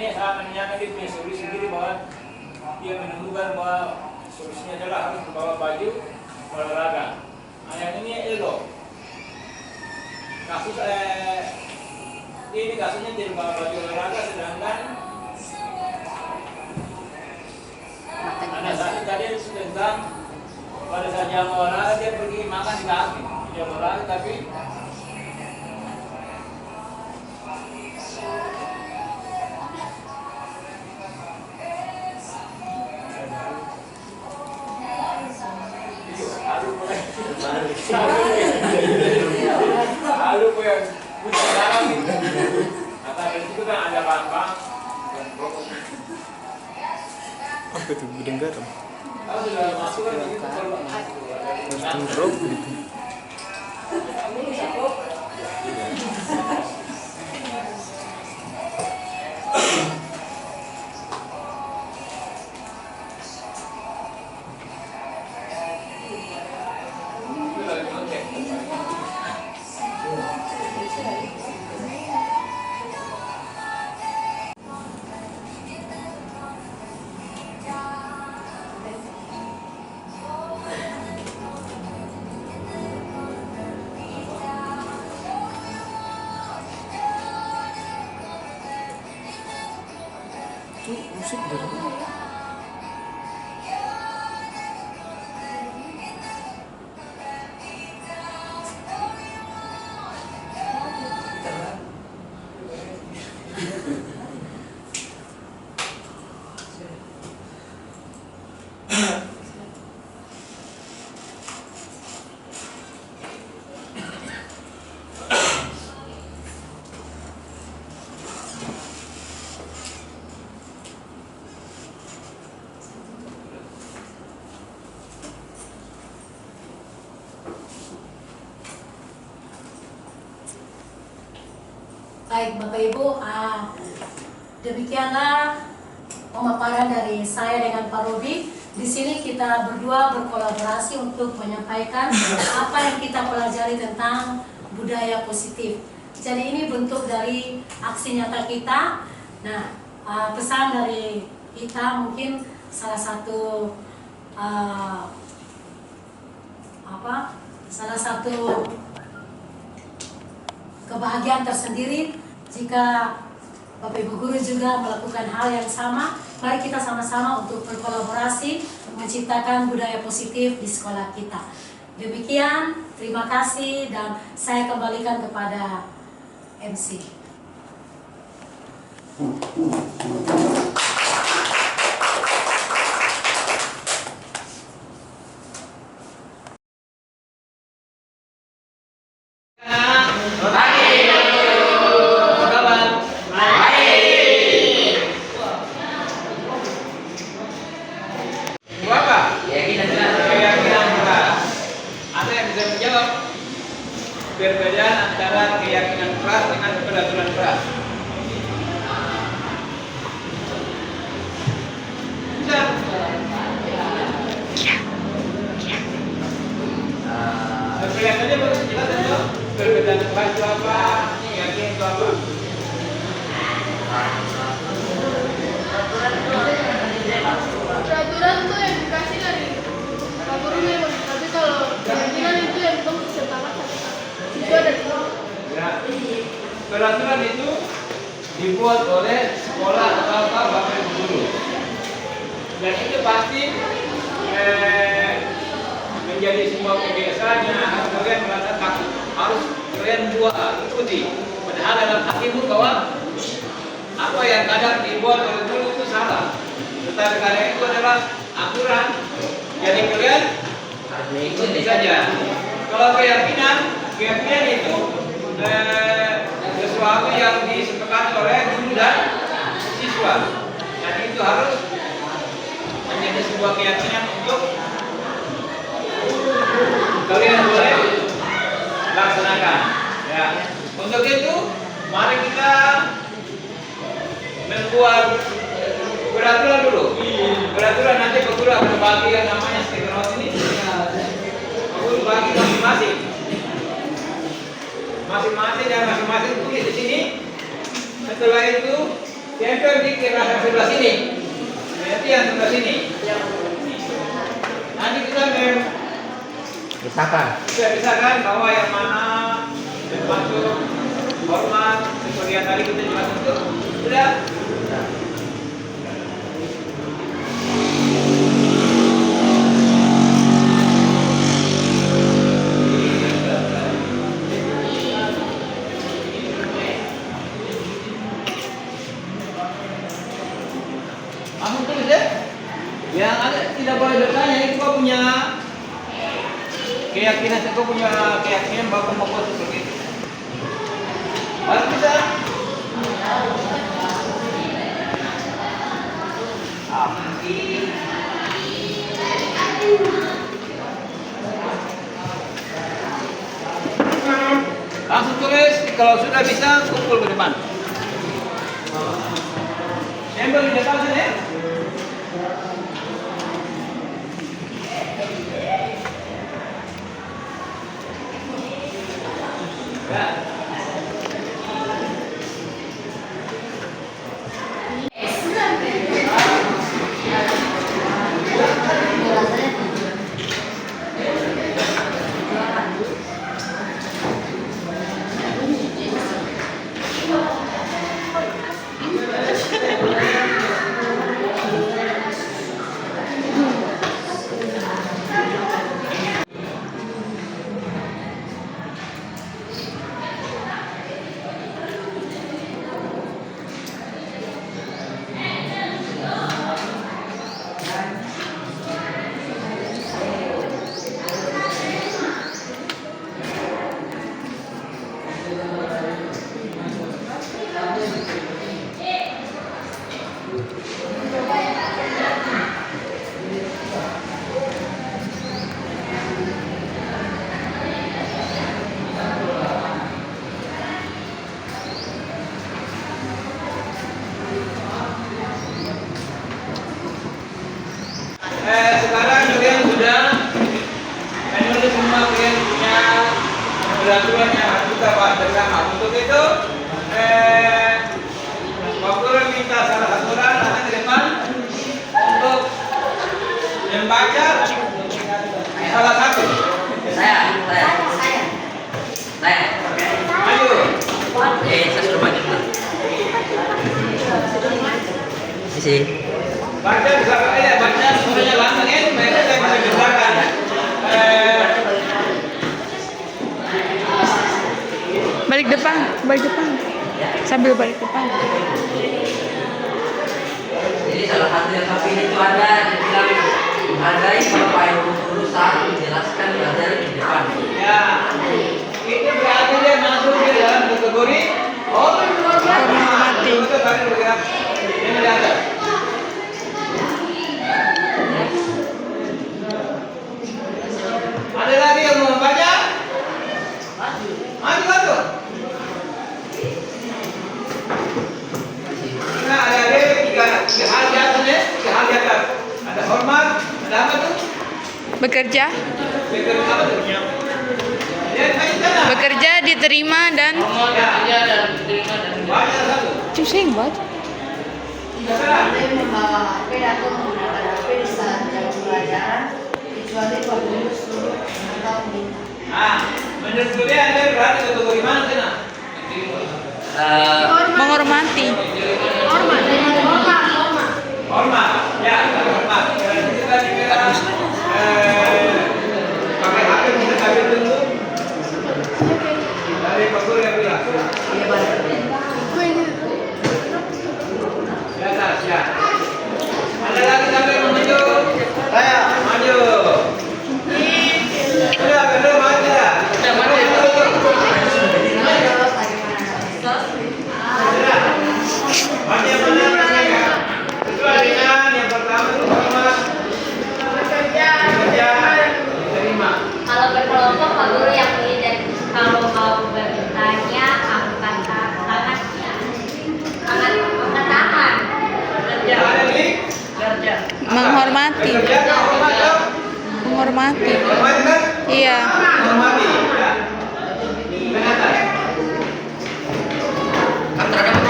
Ini saya menanyakan dia punya solusi sendiri bahwa dia menemukan bahwa solusinya adalah harus membawa baju olahraga. Nah, yang ini Elo. Kasus ini kasusnya tidak membawa baju olahraga, sedangkan ada satu tadi tentang pada saat jam olahraga dia pergi makan di kantin jam olahraga tapi lalu yang punya dalam itu kata itu kan ada bambang dan pokok Itu gudang garam. Kalau sudah masuk kan begitu kalau Harus drop gitu. Itu musik dari mana? Baik Bapak Ibu, demikianlah pemaparan dari saya dengan Pak Robi. Di sini kita berdua berkolaborasi untuk menyampaikan apa yang kita pelajari tentang budaya positif. Jadi ini bentuk dari aksi nyata kita. Nah, pesan dari kita mungkin salah satu kebahagiaan tersendiri jika Bapak Ibu guru juga melakukan hal yang sama. Mari kita sama-sama untuk berkolaborasi menciptakan budaya positif di sekolah kita. Demikian, terima kasih dan saya kembalikan kepada MC. Perbedaan antara keyakinan keras dengan peraturan keras. Kelihatannya baru jelas itu perbedaan keras itu apa, keyakinan itu apa. Peraturan itu yang dikasih dari Pak Guru memang, tapi kalau keyakinan itu yang belum disertakan itu ada di bawah. Ya, peraturan itu dibuat oleh sekolah atau bapak ibu guru, dan itu pasti menjadi sebuah kebiasaan yang harus kalian merasa takut, harus kalian buat ikuti. Padahal dalam hatimu bahwa apa yang kadang dibuat oleh guru itu salah, tetapi karena itu adalah aturan, jadi kalian ikuti saja. Kalau keyakinan itu sesuatu yang disepakati oleh guru dan siswa, dan itu harus menjadi sebuah keyakinan untuk kalian boleh laksanakan. Ya, untuk itu mari kita membuat peraturan dulu. Peraturan nanti Pak Guru akan bagi yang namanya stiker note ini. Pak Guru bagi masing-masing. Masing-masing dan masing-masing tulis di sini. Setelah itu tempel di kertas sebelah sini. Nanti yang sebelah sini. Nanti kita pisahkan bahwa yang mana termasuk hormat seperti yang tadi kita jelaskan itu sudah. Langsung tulis ya. Yang ada tidak boleh bertanya, itu kau punya keyakinan, kau punya keyakinan bahwa mau buat seperti itu. Harus bisa. Ah. Langsung tulis, kalau sudah bisa kumpul ke depan. Stempel di depan sini. Ya. Sekarang kalian sudah menulis semua, kalian punya peraturan yang harus kita bahas bersama. Untuk itu, Pak Guru minta salah satu orang datang ke depan untuk membaca salah satu. Saya. Maju. Saya suruh maju. Sisi. Baca bisa baca semuanya langsung ya, supaya kita bisa dengarkan. Balik depan. Sambil balik depan. Jadi salah satu yang kami itu ada bilang hargai Bapak Ibu guru saat menjelaskan pelajaran di depan. Ya, itu berarti dia masuk di dalam kategori Menghormati. Itu tadi bergerak. Ini ada. Ada lagi yang mau membaca? Maju. Nah, ada tiga hal di atas ya, tiga hal di atas. Ada hormat, ada apa tuh? Bekerja. Bekerja apa tuh? Lihat baik sana. Bekerja, diterima dan Baca satu. pusing banget. Boleh membawa HP atau menggunakan HP di saat jam pelajaran kecuali apabila suruh atau minta. Ah, menurut kalian Anda berada kategori mana sana? Menghormati. Hormat. Ya, hormat. Kita juga pakai HP kita ambil dulu. Dari Pak Guru yang bilang. Di atas ya. Ada lagi sampai maju. Saya maju. Sudah, belum ada. Sudah maju. Maju mana? Sesuai dengan yang pertama itu hormat. Bekerja, diterima. Kalau berkelompok, Pak Guru yang dan kalau mau bertanya angkat tangan. Ada di Menghormati. bekerja, hormat dong. Menghormati. Hormat kan? Iya. Hormati. Ya. Dengarkan.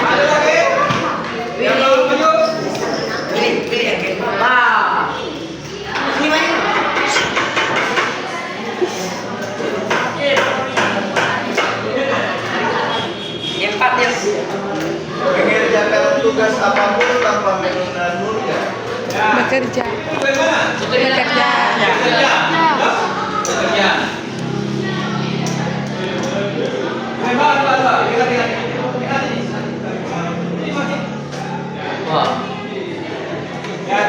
Ada lagi? Yang mau maju? Pilih yang ke. Wah. Ini mana? Yang 4 ya. Mengerjakan tugas apapun tanpa menunda-nunda. Ya. Bekerja. Bagaimana? Bekerja. Bekerja. Bekerja. Bapak. Lihat. Ini masih. Wah. Ya.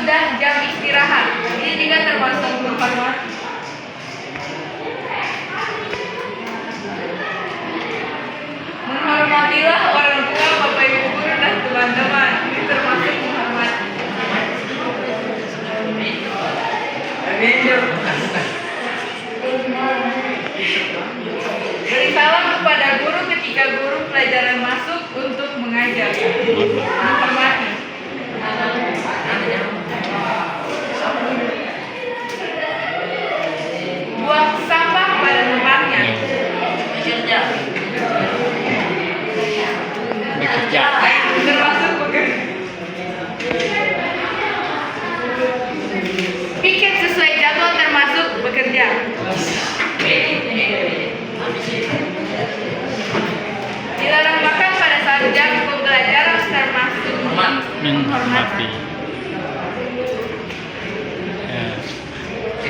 sudah jam istirahat. Ini juga termasuk menghormati. Menghormatilah orang tua, bapak ibu guru dan teman-teman. Ini termasuk menghormati. Beri salam kepada guru ketika guru pelajaran masuk untuk mengajar. Menghormati. Buang sampah pada tempatnya. Bekerja. Termasuk bekerja. Piket sesuai jadwal termasuk bekerja. Dilarang makan pada saat jam pembelajaran termasuk menghormati.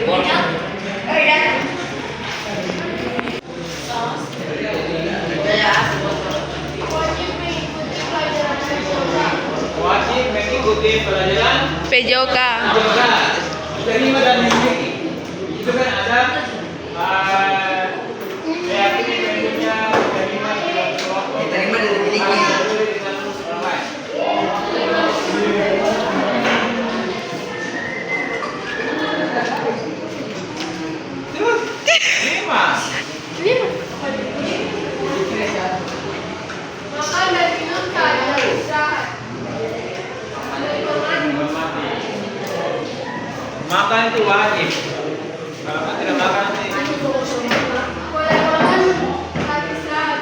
Oh ya. Wajib mengikuti pelajaran PJOK. Terima dan memiliki. Itu kan ada keyakinan terima dan memiliki. Terus lima. Makan dan minum saja istirahat. Makan itu wajib. Kalau tidak makan itu Boleh makan saat istirahat.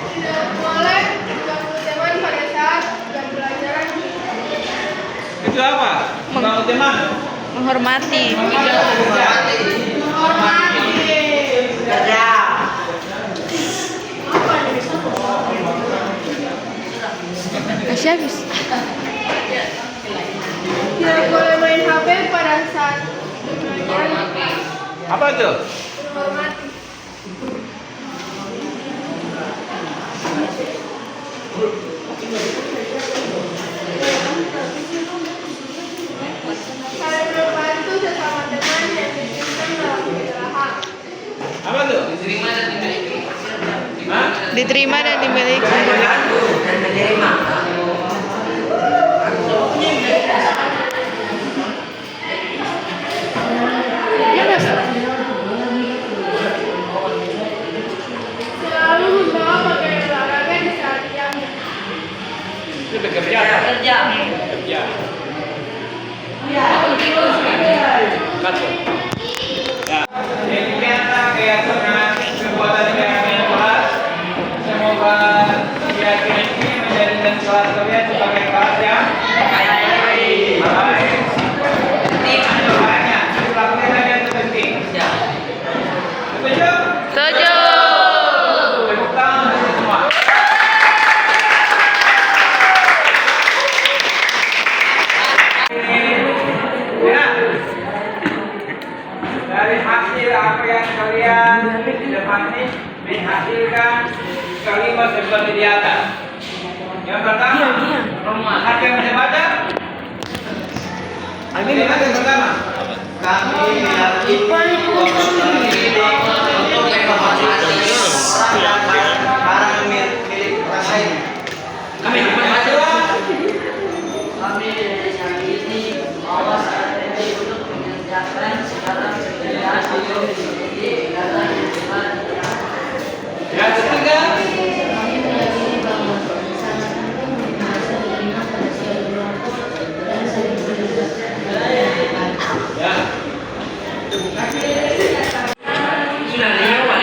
Tidak boleh mengganggu teman pada saat jam pelajaran. itu apa? Kalau teman Menghormati. Masih habis. Tidak boleh main HP pada saat pelajaran. apa itu? Menghormati. Saling membantu sesama teman yang diinginkan dalam istirahat. Apa itu? Hah? Diterima dan dimiliki. Membantu dan menerima. Selalu membawa pakaian olahraga di saat jam. Itu bekerja. Kerja. Bekerja. Kantor. Ya. Demikianlah keyakinan perbuatan keyakinan kelas. Semoga keyakinan ini menjadikan kelas kalian sebagai kelas yang baik. Banyak. Pelakuan yang terpenting. Setuju? Setuju. Tepuk tangan untuk semua. Ya. Dari hasil apa yang kalian dapati menghasilkan kalimat seperti di atas. Yang pertama, ada yang bisa baca? Kalimat yang pertama. Kami meyakini untuk menghormati barang milik orang lain. Kami meyakini bahwa saat ini untuk mengerjakan segala pekerjaan untuk menjadi ikatan hubungan. Yang ketiga, Kami meyakini bahwa melaksanakan bahasa terima pada suatu kelompok dan saling bekerja. ya. Sudah lewat.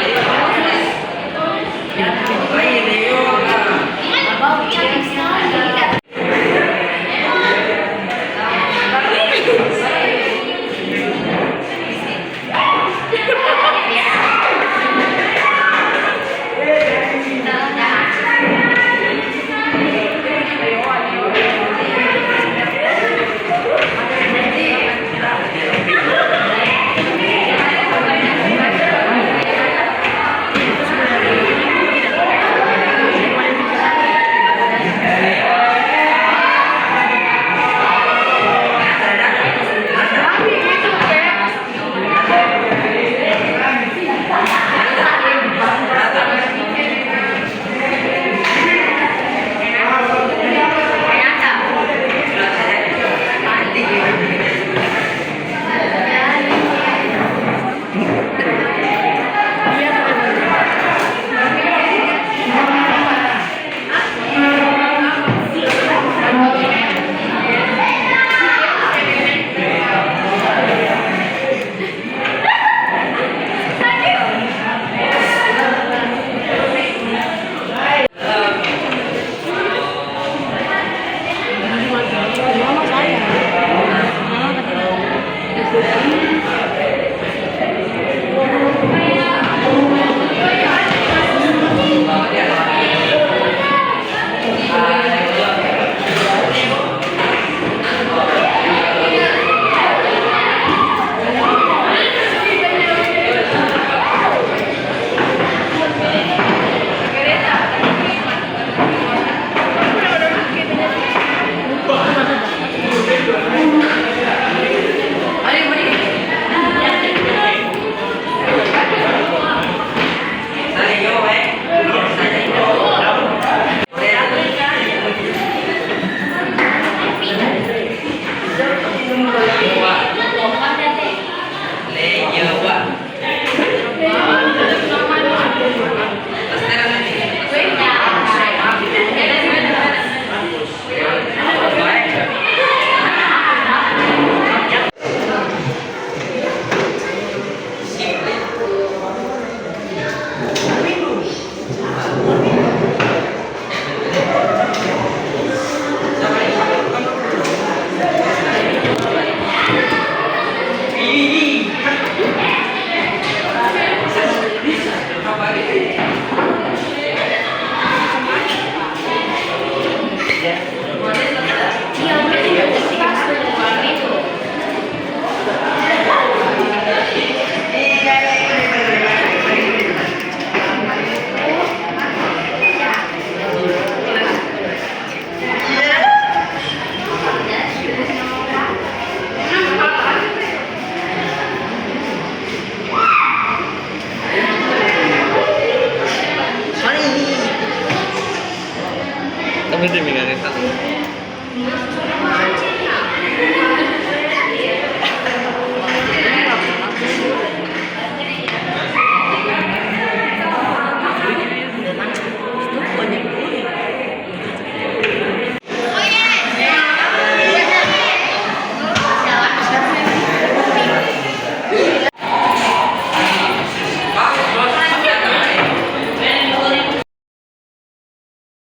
Ini demi kan